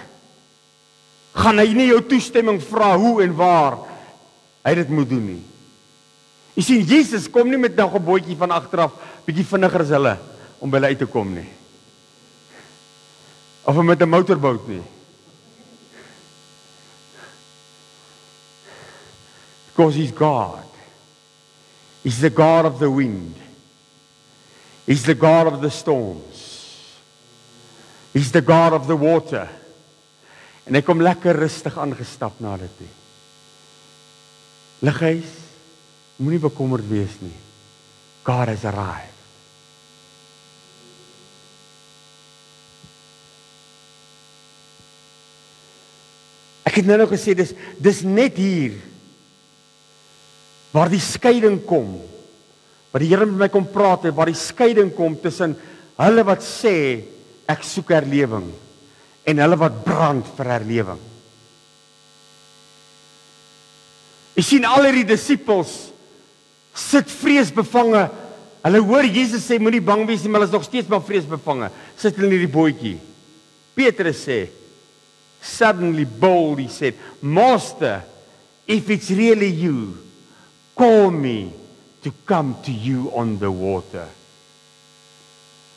gaan hy nie jou toestemming vra hoe en waar hy dit moet doen nie. Jy sien, Jesus kom nie met nog 'n bootjie van agteraf, bietjie vinniger as hulle, om by hulle uit te kom nie. Of met 'n motorboot nie. Because he's God. He's the God of the wind. He's the God of the storms. He's the God of the water. En hy kom lekker rustig aangestap na dit toe. Lighuis, moenie bekommerd wees nie. God has arrived. Ek het nou gesê, dis net hier waar die skeiding kom, waar die Here met my kom praat, waar die skeiding kom tussen hulle wat sê, ek soek herlewing, en hulle wat brand vir herlewing. Jy sien al hierdie disippels sit vreesbevange. Hulle hoor Jesus sê moenie bang wees nie, maar hulle is nog steeds maar vreesbevange. Sit hulle in hierdie bootjie. Petrus sê, suddenly bold, he said, Master, if it's really you, call me to come to you on the water.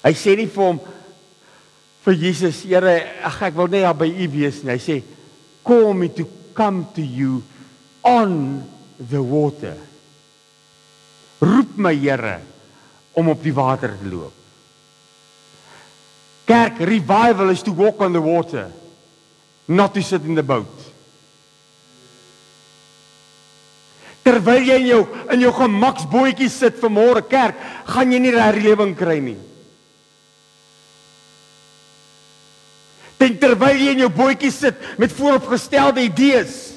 Hy sê nie vir Jesus, Here, ek wil net by u wees nie. Hy sê, call me to come to you on the water. Roep my, Here, om op die water te loop. Kerk, revival is to walk on the water, not to sit in the boat. Terwyl jy in jou gemaksbootjie sit vanmôre, kerk, gaan jy nie herlewing kry nie. Terwyl jy in jou bootjie sit met vooropgestelde idees.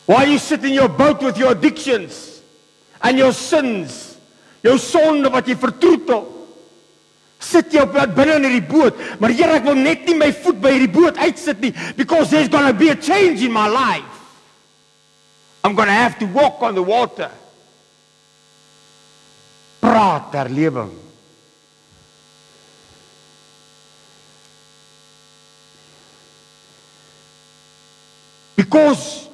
While you sit in your boat with your addictions and your sins, jou sonde wat jy vertroetel, sit jy op binne in hierdie boot, maar Here, ek wil net nie my voet by hierdie boot uitsit nie, because there's going to be a change in my life. I'm going to have to walk on the water. Praat herlewing. Because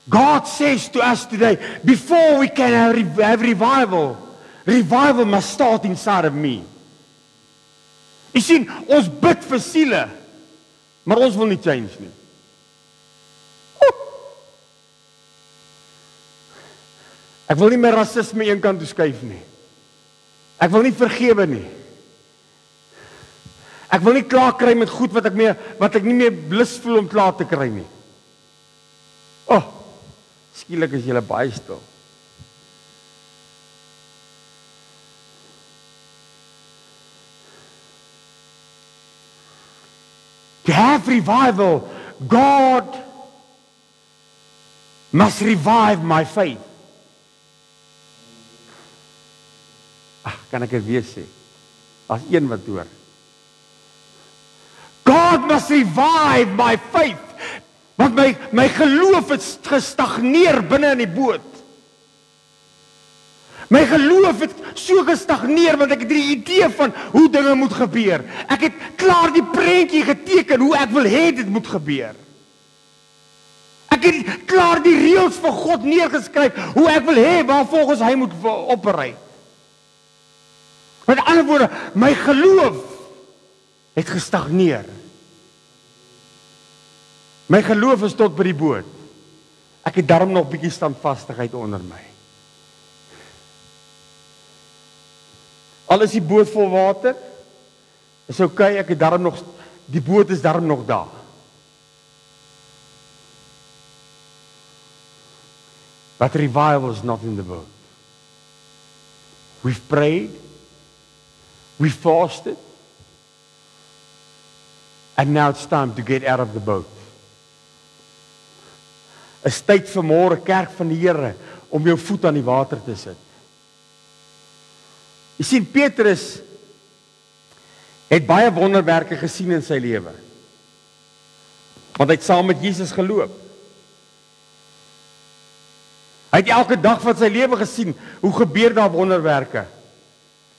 God says to us today, before we can have revival, revival must start inside of me. Jy sien, ons bid vir siele, maar ons wil nie change nie. Ek wil nie meer rasisme een kant toe skuif nie. Ek wil nie vergewe nie. Ek wil nie klaar kry met goed wat ek nie meer lus voel om klaar te kry nie. Skielik is julle baie stil. To have revival, God must revive my faith. Kan ek dit weer sê? As een wat hoor. God must revive my faith. Want my geloof het gestagneer binne in die boot. My geloof het so gestagneer, want ek het die idee van hoe dinge moet gebeur. Ek het klaar die prentjie geteken, hoe ek wil hê dit moet gebeur. Ek het klaar die reëls van God neergeskryf, hoe ek wil hê, waarvolgens hy moet operei. Met ander woorde, my geloof het gestagneer. My geloof is tot by die boot. Ek het daarom nog 'n bietjie standvastigheid onder my. Al is die boot vol water, is okay, ek het daarom nog, die boot is daarom nog daar. But revival is not in the boat. We've prayed, we fasted, and now it's time to get out of the boat. Is tyd vir môre, kerk van die Here, om jou voet aan die water te sit. Jy sien, Petrus het baie wonderwerke gesien in sy lewe. Want hy het saam met Jesus geloop. Hy het elke dag van sy lewe gesien, hoe gebeur daar wonderwerke?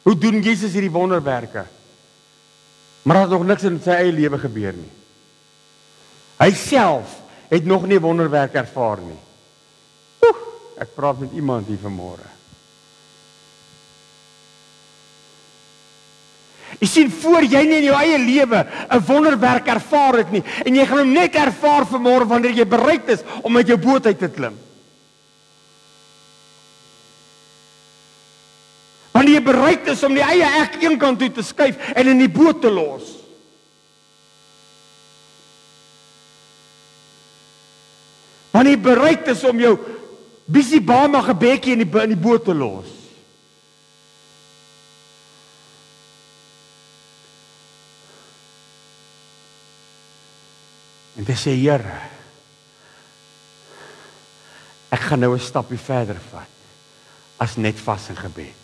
Hoe doen Jesus hierdie wonderwerke? Maar daar het nog niks in sy eie lewe gebeur nie. Hy self het nog nie wonderwerk ervaar nie. Ek praat met iemand hier vanmôre. Jy sien, voor jy nie in jou eie lewe 'n wonderwerk ervaar het nie, en jy gaan hom net ervaar vanmôre wanneer jy bereid is om met jou boot uit te klim. Wanneer jy bereid is om die eie ek een kant toe te skuif en in die boot te los. Wanneer jy bereid is om jou bisibama gebekkie in die boot te los. En te sê, Here, ek gaan nou 'n stapie verder vat, as net vas in gebed.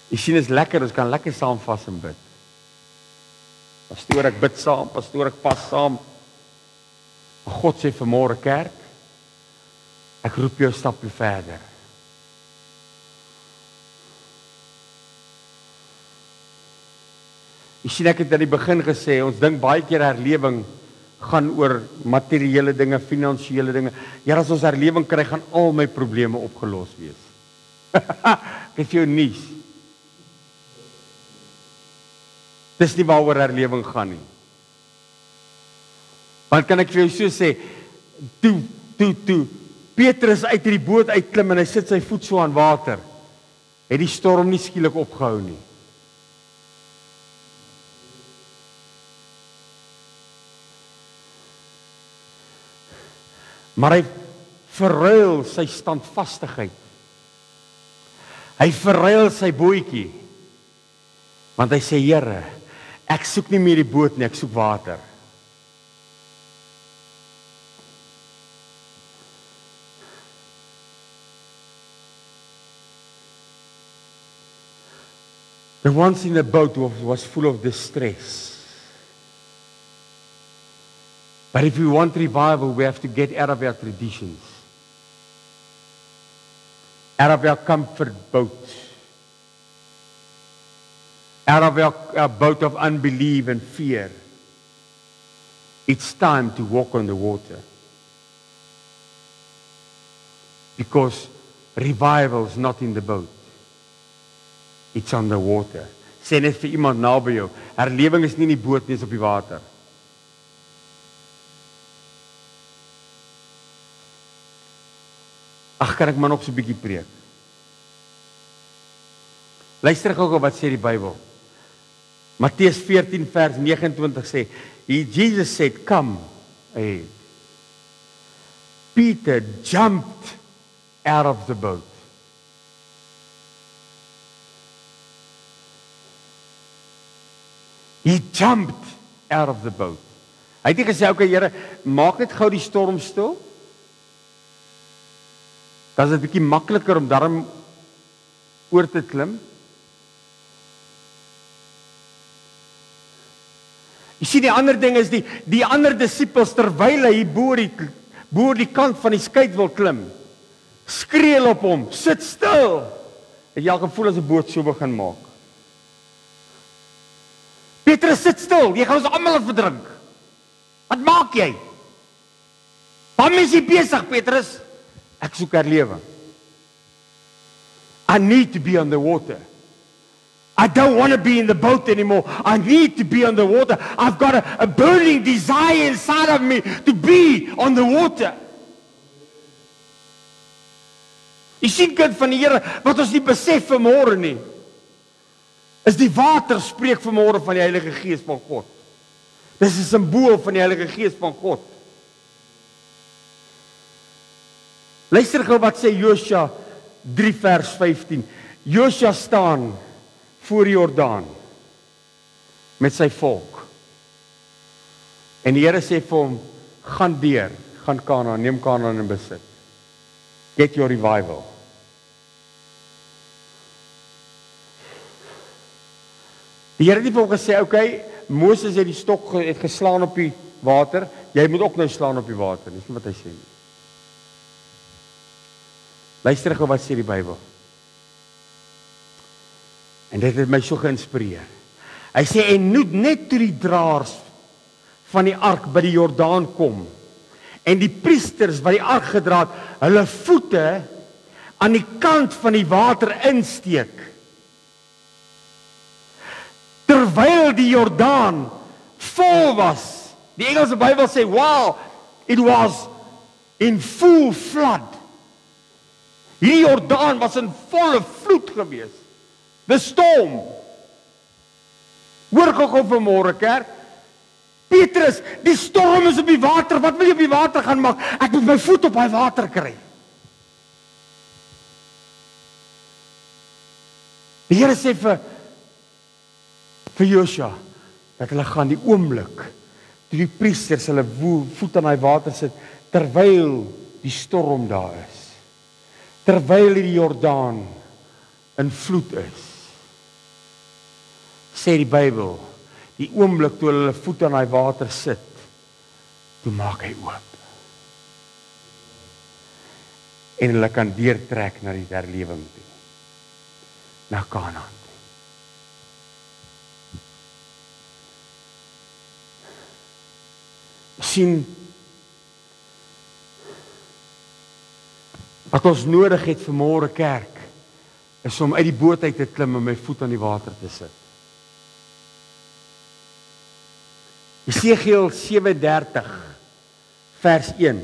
Jy sien, is lekker, ons kan lekker saam vas en bid. Pastoor, ek bid saam, pastoor, ek pas saam. Maar God sê vanmôre, kerk, ek roep jou 'n stapie verder. Jy sien, ek het aan die begin gesê, ons dink baie keer herlewing gaan oor materiële dinge, finansiële dinge. Ja, as ons herlewing kry, gaan al my probleme opgelos wees. Ek het vir jou nuus. Dis nie waaroor herlewing gaan nie. Want kan ek vir jou so sê, toe Petrus uit die boot uitklim en hy sit sy voet so aan water, het die storm nie skielik opgehou nie. Maar hy verruil sy standvastigheid. Hy verruil sy bootjie. Want hy sê, Here, ek soek nie meer die boot nie, ek soek water. The ones in the boat was full of distress. But if we want revival, we have to get out of our traditions, out of our comfort boat, out of our boat of unbelief and fear. It's time to walk on the water. Because revival is not in the boat. It's on the water. Sê net vir iemand naby jou, herlewing is nie in die boot nie, is op die water. Ag, kan ek maar nog so 'n bietjie preek. Luister gou wat sê die Bybel. Matteus 14 vers 29 sê, Jesus said, come ahead. Peter jumped out of the boat. He jumped out of the boat. Hy het nie gesê, okay, Here, maak net gou die storm stil. Dan is dit 'n bietjie makliker om daarom oor te klim. Jy sien, die ander ding is die ander disippels, terwyl hy boor die kant van die skei wil klim, skree hulle op hom, sit stil. Het jy al gevoel as 'n boot so begin maak? Petrus, sit stil, jy gaan ons almal verdrink. Wat maak jy? Waarom is jy besig, Petrus? Ek soek herlewing. I need to be on the water. I don't want to be in the boat anymore. I need to be on the water. I've got a burning desire inside of me to be on the water. Jy sien kind van die Here, wat ons nie besef vanmôre nie, is die water spreek vanmôre van die Heilige Gees van God. Dis 'n simbool van die Heilige Gees van God. Luister gou wat sê Josua 3 vers 15. Josua staan voor die Jordaan met sy volk. En die Here sê vir hom, gaan deur, gaan Kanaan, neem Kanaan in besit. Get your revival. Die Here het vir hom gesê, okay, Moses het die stok het geslaan op die water, jy moet ook nou slaan op die water. Dis nie wat hy sê nie. Luister gou wat sê die Bybel. En dit het my so geïnspireer. Hy sê, en net toe die draers van die ark by die Jordaan kom, en die priesters wat die ark gedra het, hulle voete aan die kant van die water insteek, terwyl die Jordaan vol was. Die Engelse Bybel sê, wow, it was in full flood. Hierdie Jordaan was in volle vloed gewees. The storm. Hoor gou vanmôre kerk. Petrus, die storm is op die water. Wat wil jy op die water gaan maak? Ek moet my voet op daai water kry. Die Here sê vir Josua dat hulle gaan die oomblik toe die priesters hulle voet aan daai water sit terwyl die storm daar is. Terwyl die Jordaan in vloed is. Sê die Bybel, die oomblik toe hulle voet aan daai water sit, toe maak hy oop. En hulle kan deurtrek na die herlewing toe. Na Kanaan. Sien, wat ons nodig het vir môre kerk, is om uit die boot uit te klim en my voet aan die water te sit. Jesegiel 37 vers 1.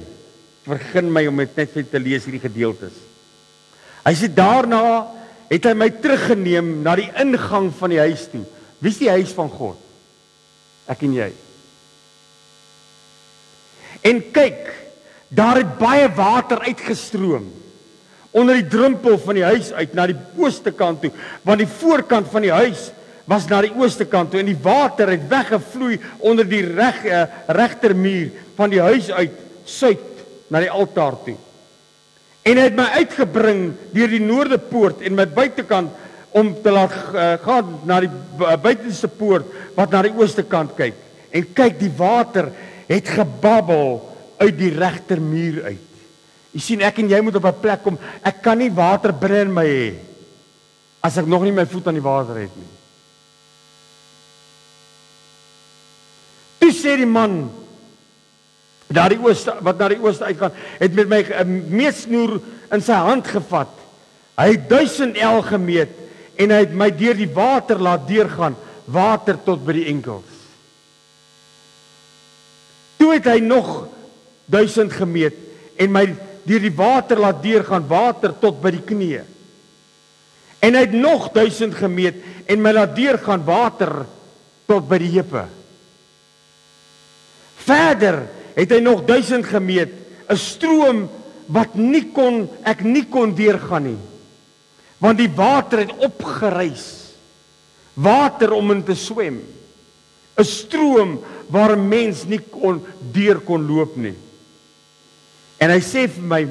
Begin my om dit net vir te lees hierdie gedeeltes. Hy sê daarna het hy my teruggeneem na die ingang van die huis toe. Wie is die huis van God? Ek en jy. En kyk, daar het baie water uitgestroom onder die drempel van die huis uit na die ooste kant toe, want die voorkant van die huis was na die ooste kant toe en die water het weggevloei onder die regtermuur van die huis uit suid na die altaar toe. En hy het my uitgebring deur die noordepoort en my buitekant om te laat gaan na die buitenste poort wat na die ooste kant kyk. En kyk, die water het gebabbel uit die regtermuur uit. Jy sien, ek en jy moet op 'n plek kom. Ek kan nie water binne in my hê as ek nog nie my voet aan die water het nie. Toe sê die man wat na die ooste uitgaan, het met my 'n meetsnoer in sy hand gevat. Hy het 1000 el gemeet en hy het my deur die water laat deurgaan, water tot by die enkels. Toe het hy nog 1000 gemeet en my deur die water laat deurgaan, water tot by die knieë. En hy het nog 1000 gemeet en my laat deurgaan, water tot by die heupe. Verder het hy nog 1000 gemeet, 'n stroom wat ek nie kon deurgaan nie. Want die water het opgereis. Water om in te swem. 'n Stroom waar 'n mens nie deur kon loop nie. En hy sê vir my,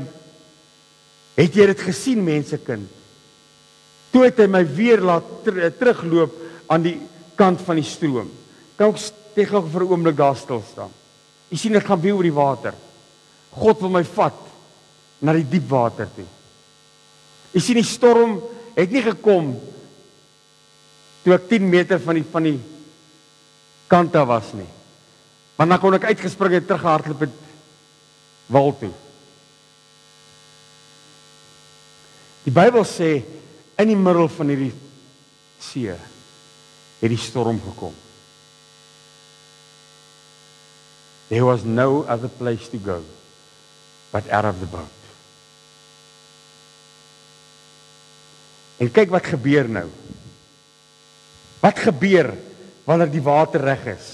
het jy dit gesien, mensekind? Toe het hy my weer laat terugloop aan die kant van die stroom. Kan ek net gou vir 'n oomblik daar stil staan? Jy sien, ek gaan weer oor die water. God wil my vat na die diep water toe. Jy sien, die storm het nie gekom toe ek 10 meter van die kant af was nie. Want dan kon ek uitgespring en teruggehardloop het wal toe. Die Bybel sê, in die middel van hierdie see het die storm gekom. There was no other place to go but out of the boat. En kyk wat gebeur nou. Wat gebeur wanneer die water reg is?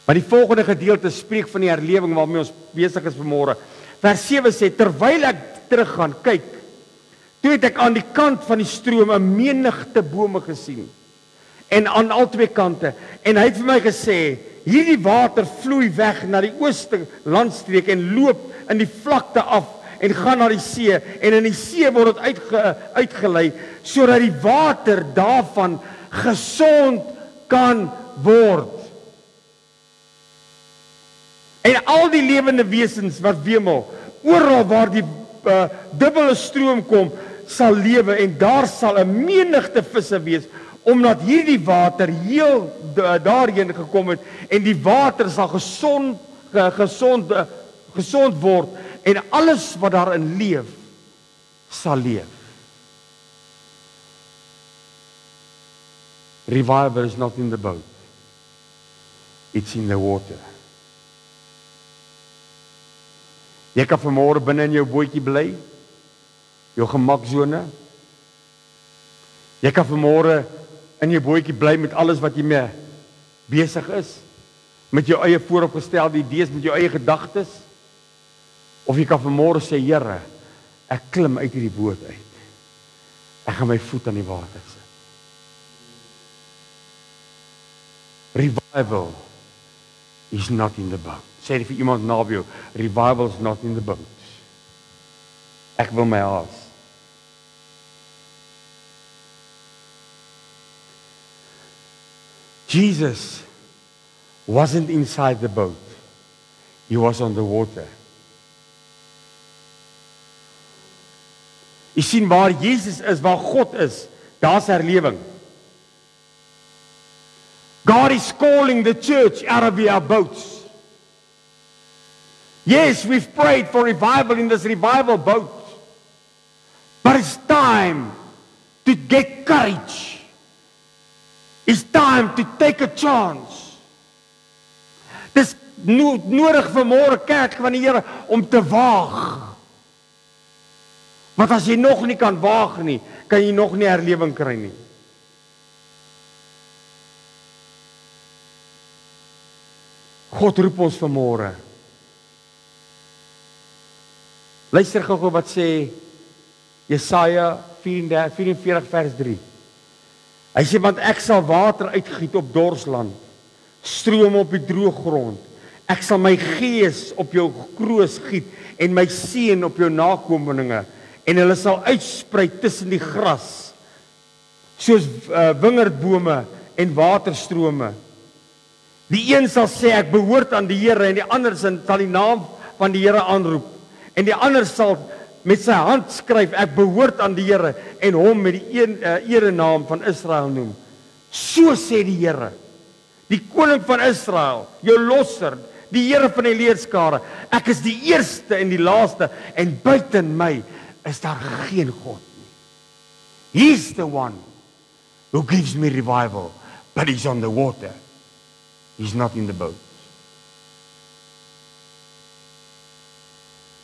Maar die volgende gedeelte spreek van die herlewing waarmee ons besig is vanmôre. Vers 7 sê, terwyl ek teruggaan, kyk, toe het ek aan die kant van die stroom 'n menigte bome gesien. En aan al twee kante. En hy het vir my gesê, hierdie water vloei weg na die ooste landstreek en loop in die vlakte af en gaan na die see. En in die see word dit uitgelei, sodat die water daarvan gesond kan word. En al die lewende wesens wat wemel, oral waar die dubbele stroom kom, sal lewe en daar sal 'n menigte visse wees, omdat hierdie water heel daarheen gekom het en die water sal gesond word en alles wat daarin leef, sal leef. Revival is not in the boat. It's in the water. Jy kan vanmôre binne in jou bootjie bly, jou gemaksone. Jy kan vanmôre in jou bootjie bly met alles wat jy mee besig is, met jou eie vooropgestelde idees, met jou eie gedagtes. Of jy kan vanmôre sê, Here, ek klim uit hierdie boot uit. Ek gaan my voet aan die water sit. Revival is not in the boat. Sê dit vir iemand naby jou, revival is not in the boat. Ek wil my haas. Jesus wasn't inside the boat. He was on the water. Jy sien waar Jesus is, waar God is, daar's herlewing. God is calling the church out of our boats. Yes, we've prayed for revival in this revival boat. But it's time to get courage. It's time to take a chance. Dis nodig vanmôre kerk van die Here om te waag. Want as jy nog nie kan waag nie, kan jy nog nie herlewing kry nie. God roep ons vanmôre. Luister gou wat sê Jesaja 44 vers 3. Hy sê, want ek sal water uitgiet op dorsland, stroom op die droë grond. Ek sal my gees op jou kroos giet en my seën op jou nakomelinge, en hulle sal uitsprei tussen die gras, soos wingerdbome en waterstrome. Die een sal sê, ek behoort aan die Here, en die ander sal die naam van die Here aanroep. En die ander sal met sy hand skryf, ek behoort aan die Here, en hom met die erenaam van Israel noem. So sê die Here, die koning van Israel, jou losser, die Here van die leerskare, ek is die eerste en die laaste, en buiten my is daar geen God nie. He's the one who gives me revival, but he's on the water. He's not in the boat.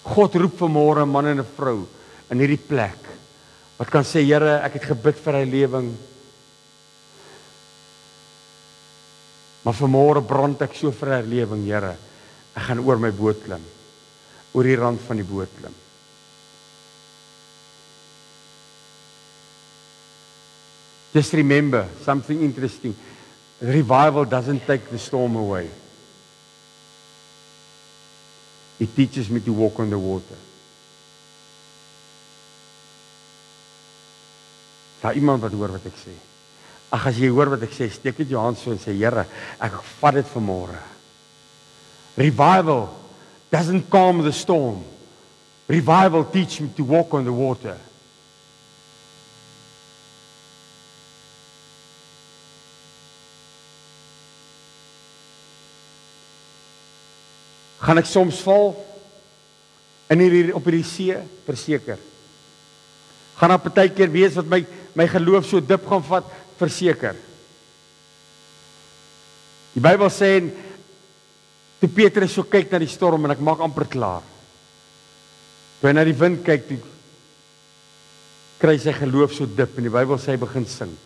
God roep vanmôre 'n man en 'n vrou in hierdie plek wat kan sê, Here, ek het gebid vir herlewing, maar vanmôre brand ek so vir herlewing, Here. Ek gaan oor my boot klim, oor die rand van die boot klim. Just remember something interesting. Revival doesn't take the storm away. It teaches me to walk on the water. Daar iemand wat hoor wat ek sê. Ag, as jy hoor wat ek sê, steek net jou hand so en sê, Here, ek vat dit vanmôre. Revival doesn't calm the storm. Revival teaches me to walk on the water. Gaan ek soms val in hierdie op hierdie see? Verseker. Gaan daar partykeer wees wat my geloof so dip gaan vat? Verseker. Die Bybel sê, toe Petrus so kyk na die storm, en ek maak amper klaar. Toe hy na die wind kyk, toe kry sy geloof so dip, en die Bybel sê hy begin sink.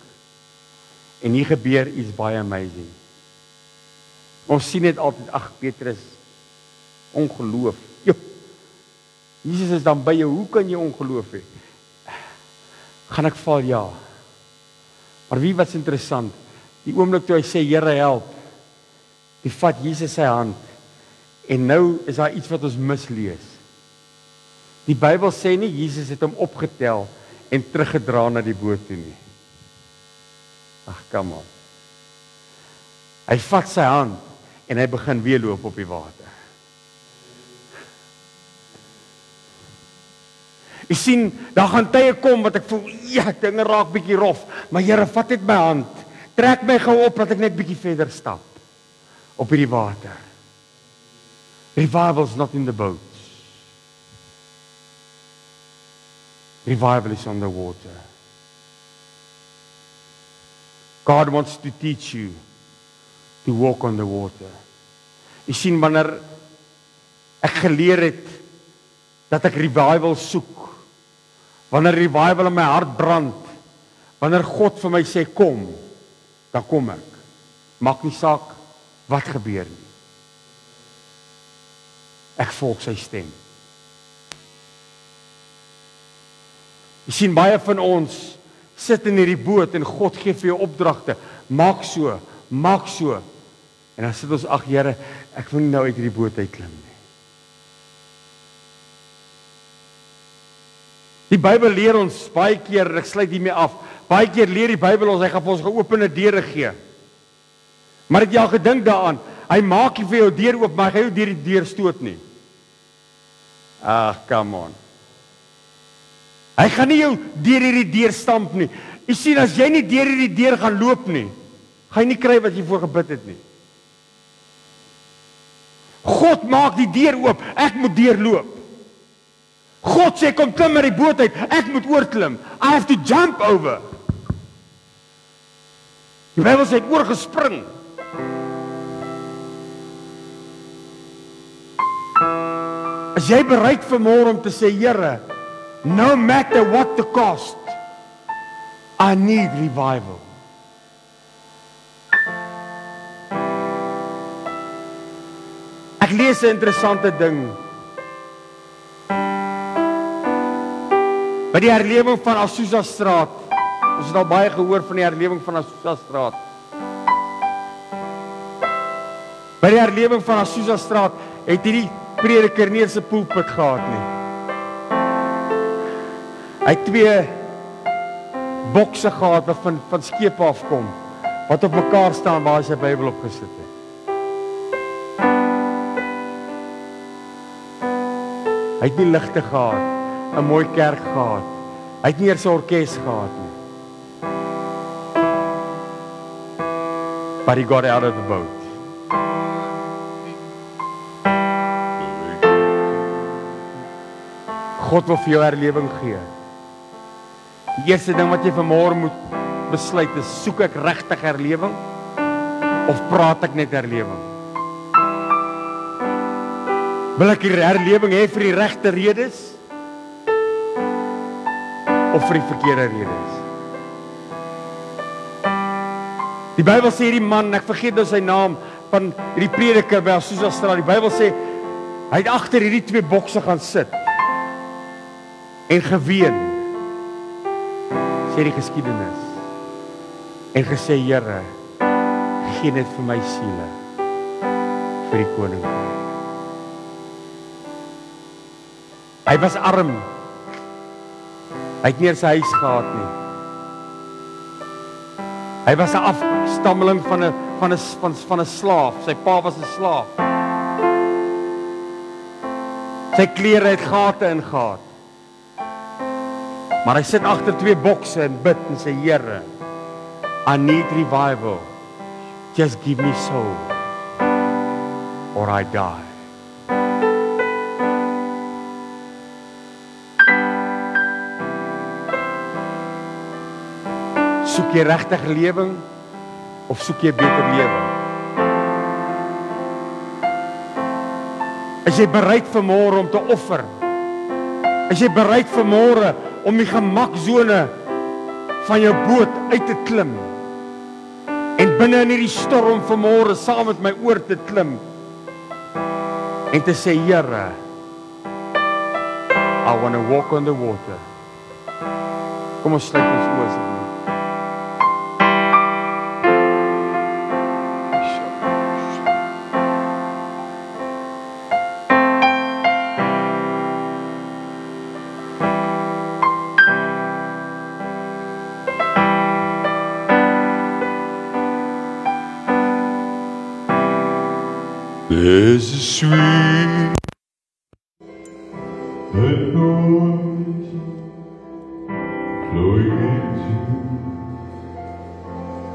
En hier gebeur iets baie amazing. Ons sien net altyd, ag Petrus, ongeloof. Joep, Jesus is dan by jou, hoe kan jy ongeloof hê? Gaan ek val? Ja. Maar wie wat's interessant, die oomblik toe hy sê, Here help, die vat Jesus sy hand, en nou is daar iets wat ons mislees. Die Bybel sê nie, Jesus het hom opgetel, en teruggedra na die boot toe nie. Ag, come on. Hy vat sy hand, en hy begin weer loop op die water. Jy sien, daar gaan tye kom wat ek voel, ja, dinge raak bietjie rof, maar Here, vat net my hand, trek my gou op, dat ek net bietjie verder stap, op hierdie water. Revival's not in the boats. Revival is on the water. God wants to teach you to walk on the water. Jy sien, wanneer ek geleer het, dat ek revival soek, wanneer revival in my hart brand, wanneer God vir my sê, kom, dan kom ek. Maak nie saak wat gebeur nie. Ek volg sy stem. Jy sien, baie van ons sit in hierdie boot en God gee vir jou opdragte. Maak so, en dan sit ons, ag Here, ek wil nie nou uit hierdie boot uitklim nie. Die Bybel leer ons baie keer, ek sluit hiermee af, baie keer leer die Bybel ons, hy gaan vir ons geopende deure gee. Maar het jy al gedink daaraan, hy maak nie vir jou deur oop, maar hy gaan jou deur die deur stoot nie. Ag, come on. Hy gaan nie jou deur hierdie deur stamp nie. Jy sien, as jy nie deur hierdie deur gaan loop nie, gaan jy nie kry wat jy voor gebid het nie. God maak die deur oop, ek moet deurloop. God sê, kom klim met die boot uit, ek moet oorklim. I have to jump over. Die Bybel sê, ek oorgespring. As jy bereid vanmôre om te sê, Here, no matter what the cost, I need revival. Ek lees 'n interessante ding. By die herlewing van Azusa Straat. Ons het al baie gehoor van die herlewing van Azusa Straat. By die herlewing van Azusa Straat het hierdie prediker nie eens 'n pulpit gehad nie. Hy het 2 bokse gehad wat van skepe afkom, wat op mekaar staan waar hy sy Bybel opgesit het. Hy het nie ligte gehad, 'n mooi kerk gehad. Hy het nie eers 'n orkes gehad nie. But he got out of the boat. God wil vir jou herlewing gee. Die eerste ding wat jy vanmôre moet besluit is, soek ek regtig herlewing of praat ek net herlewing? Wil ek die herlewing hê vir die regte redes of vir die verkeerde redes? Die Bybel sê hierdie man, ek vergeet nou sy naam, van hierdie prediker by Azusa Straat, die Bybel sê, hy het agter hierdie 2 bokse gaan sit en geween, sê die geskiedenis, en gesê, Here, gee net vir my siele, vir die koninkryk. Hy was arm, hy het nie eens 'n huis gehad nie. Hy was 'n afstammeling van 'n slaaf, sy pa was 'n slaaf. Sy klere het gate ingehaat. Maar hy sit agter 2 bokse en bid en sê, Here, I need revival. Just give me soul or I die. Soek jy regtig lewing of soek jy beter lewe? Is jy bereid vanmôre om te offer? Is jy bereid vanmôre om die gemakzone van jou boot uit te klim? En binne in hierdie storm vanmôre saam met my oor te klim? En te sê, Here, I want to walk on the water. Kom ons sluit ons oë asseblief. There's a sweet anointing flowing into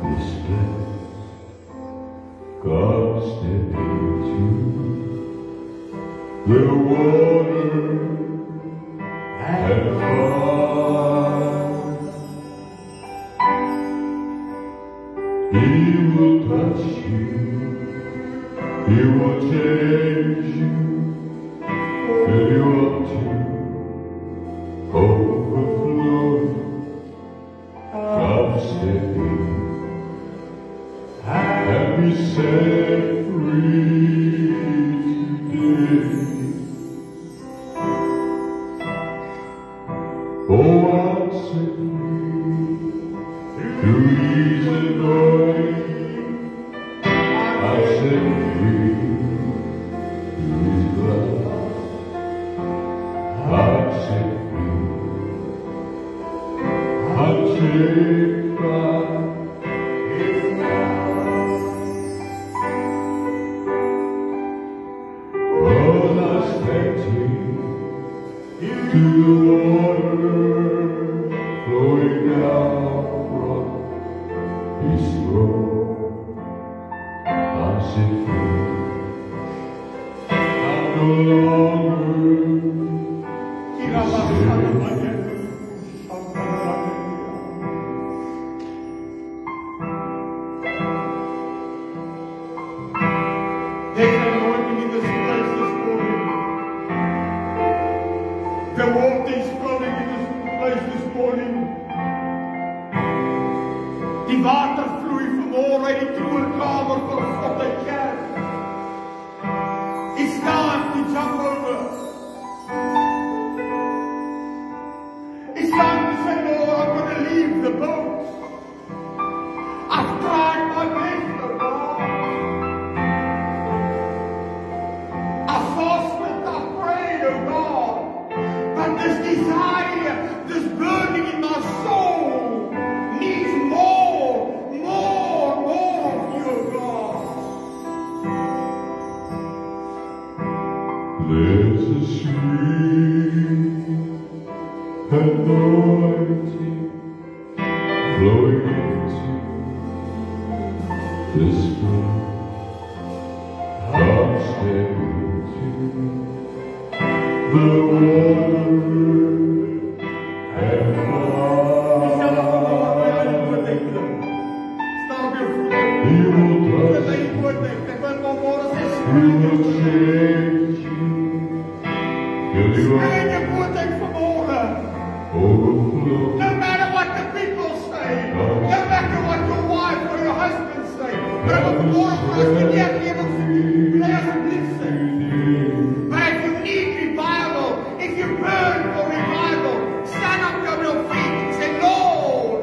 this place. God step into the water and fire. He will touch you. He will change you, fill you up to overflow. God step in and be set free today. Oh, I'm set free through His anointing. I'm set free. There's a sweet anointing flowing into this place. Come step into the water and fire. He will touch you. He will change you. Overflow. No matter what the people say, no matter what your wife or your husband say, but if the water for us to get able to bless and listen. But if you need revival, if you burn for revival, stand up on your feet and say, Lord,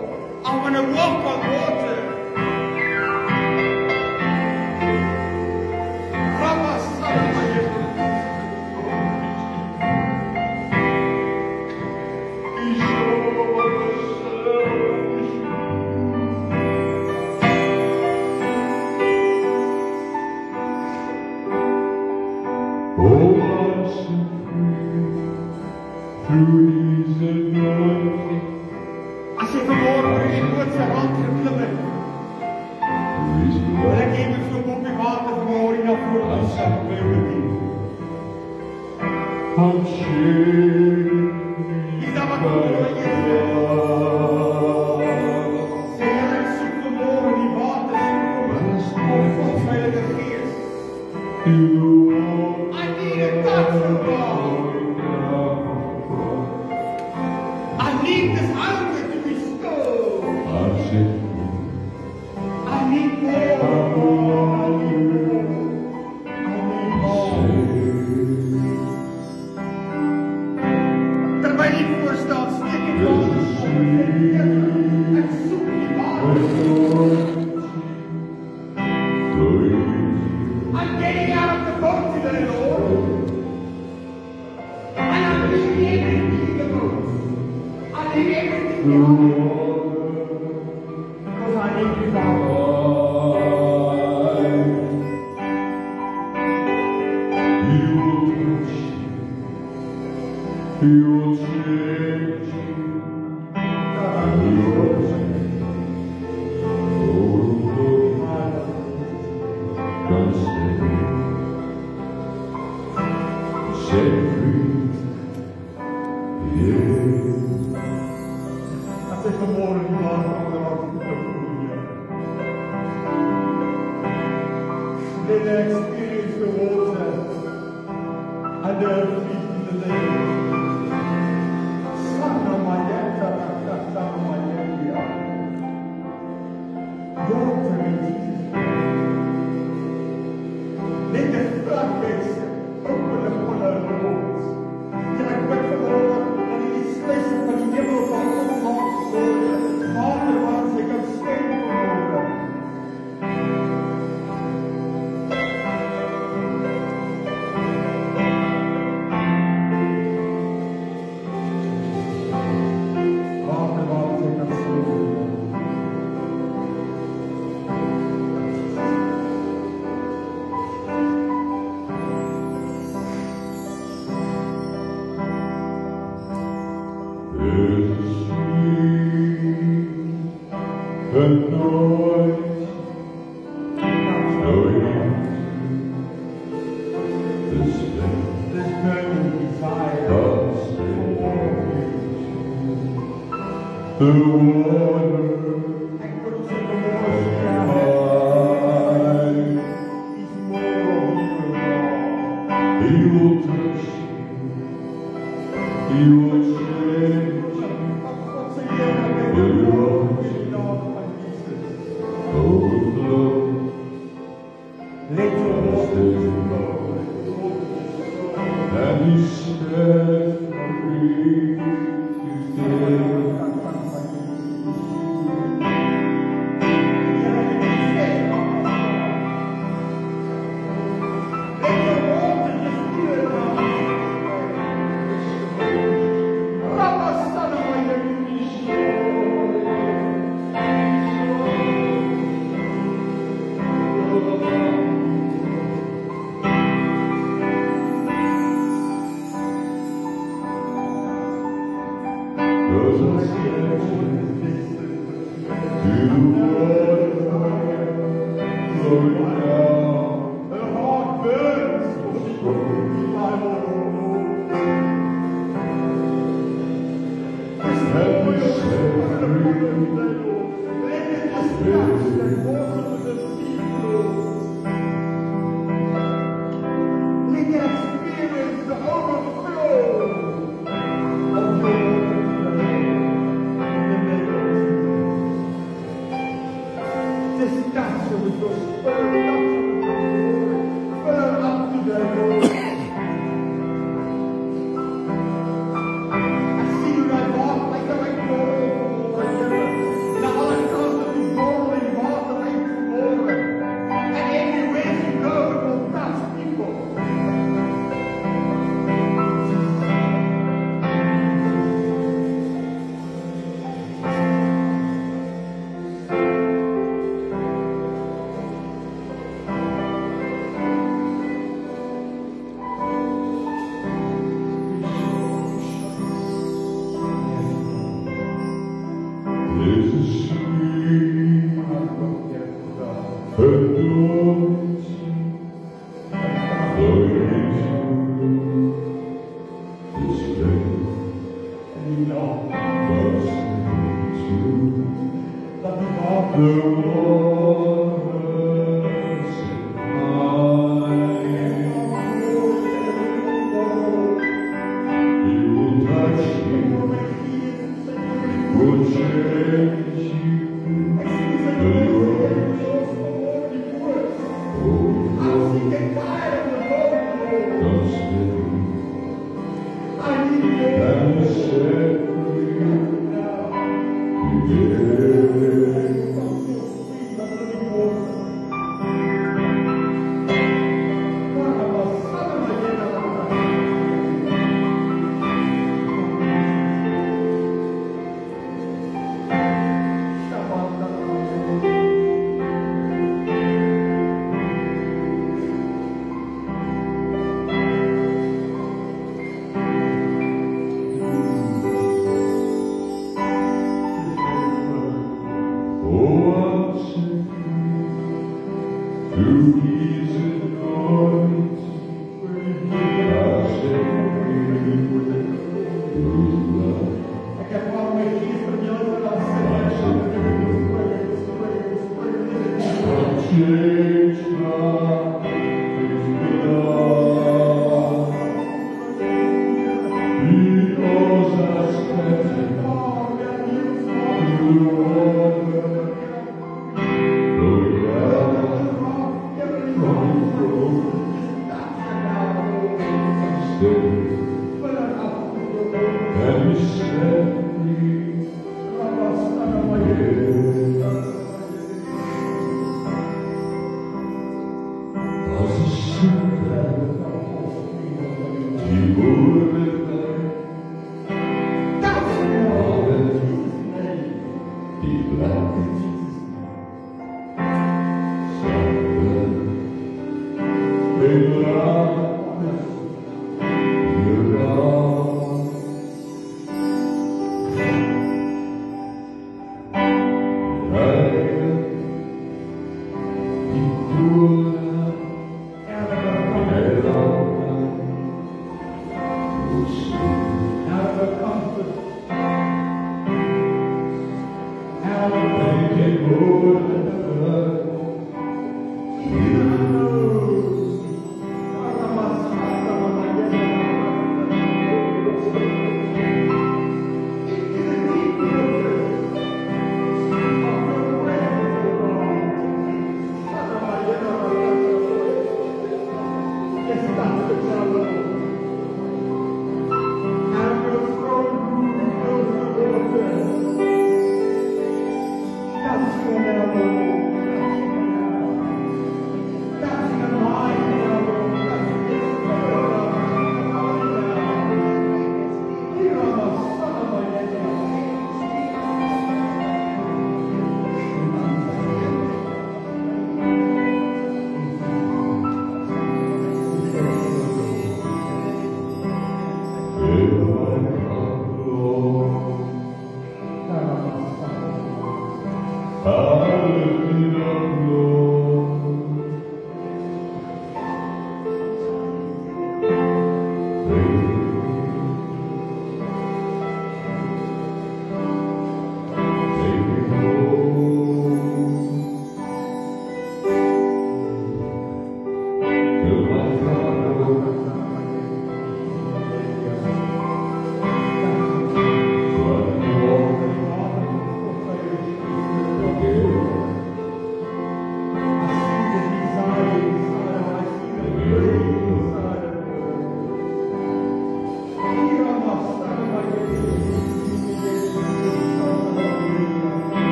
I want to walk on water. As jy vanmôre oor die boot se rand geklim het, wil ek hê jy moet so op die water vanmôre hier na vore toe stap by jou bedien. Is daar wat vanmôre jy sê? Sê Here, ek soek vanmôre die water om Gods Heilige Gees. I need it.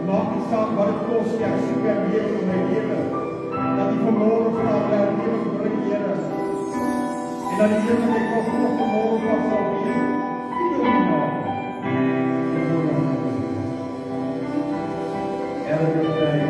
Maak nie saak wat dit kos, ek soek en weet vir my lewe. Dat U dat die Here net vanoggend wat sal wees. Elke day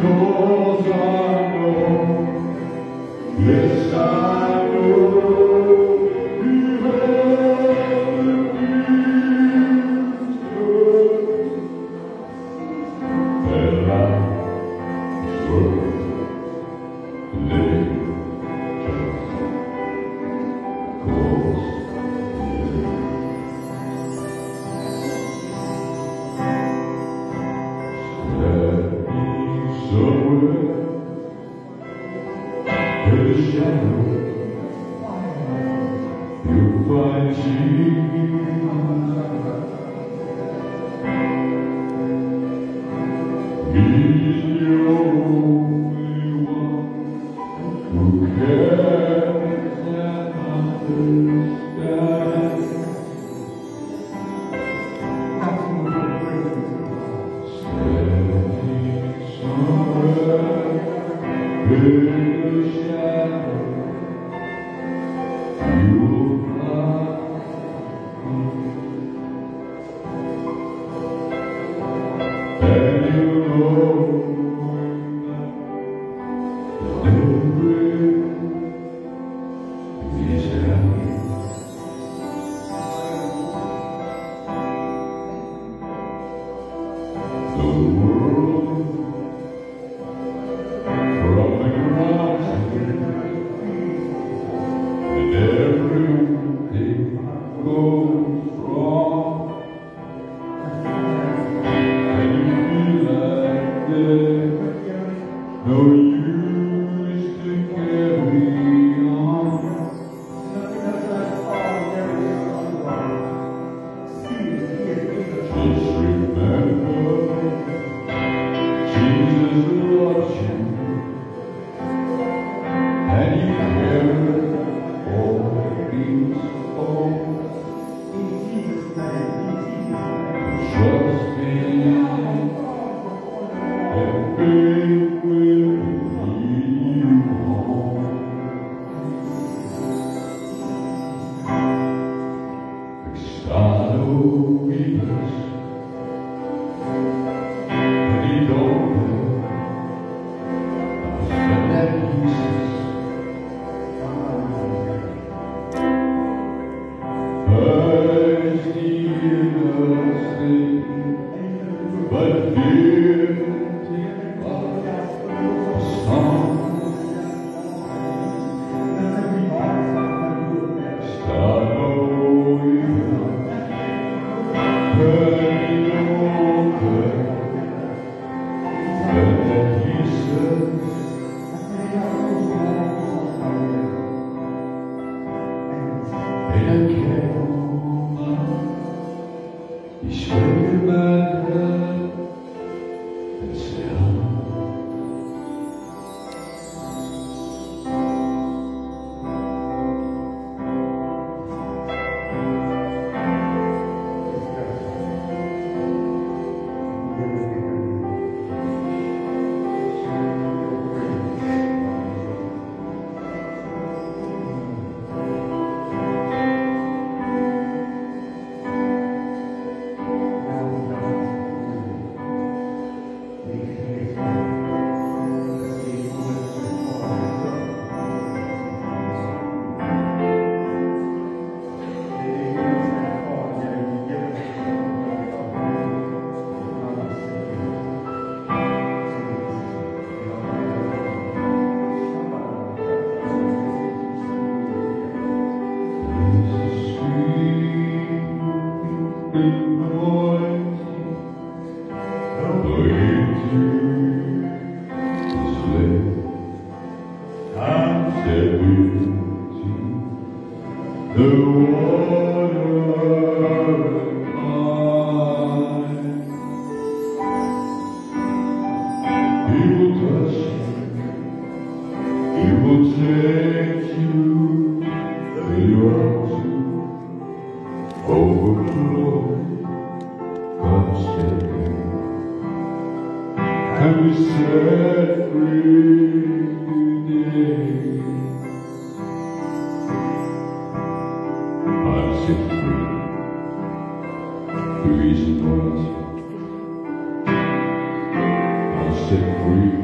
Because I know, yes I know, you have the wisdom, and life's worth living just cause let me somewhere in the shadow you'll find Jesus. He's the only one who cares and understands. Standing somewhere in the shadow, you'll find and you'll know that everything is happy. The world crawling around and everything goes wrong, and you feel like there's no use to carry on. Just remember, Jesus loves you, and you carry all these hopes. Trust in Him, and faith will lead you home. Estado vivas, y donde las felices, but dear song, Estado vivas, ich will meine Seele. The water mine, He will touch you, He will take you where you are to overflow. God's taking and be set free today. I'm set free through His anointing. I'm set free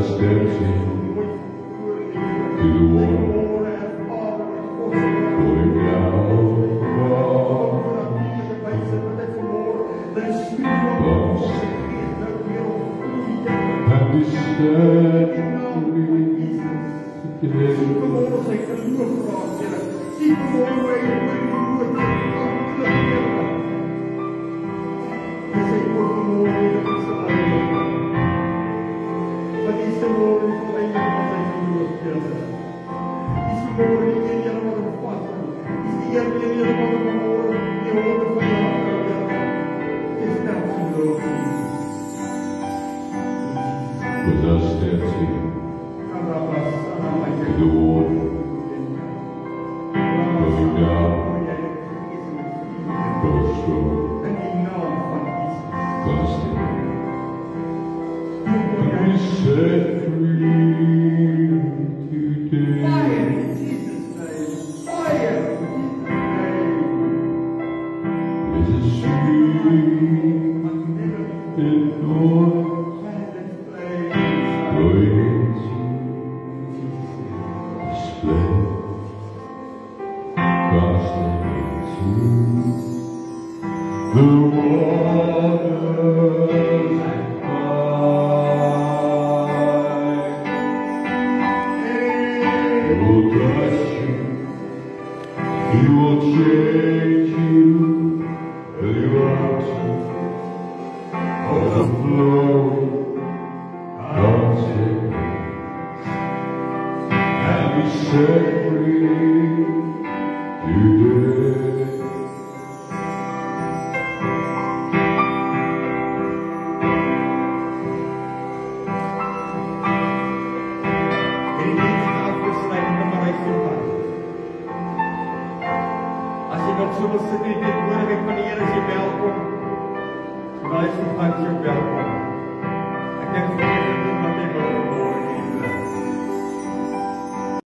I stepped in to the water, going down and we stand Because I stepped in to the water, going down, go strong, fasting, and we set free today. With a stream that north, going into display, casting into the waters high. He will touch you, He will change you, and you out of the flow. And be set free today. As jy nog so wil sit en dit hoor ek van die Here is jy welkom. Luister van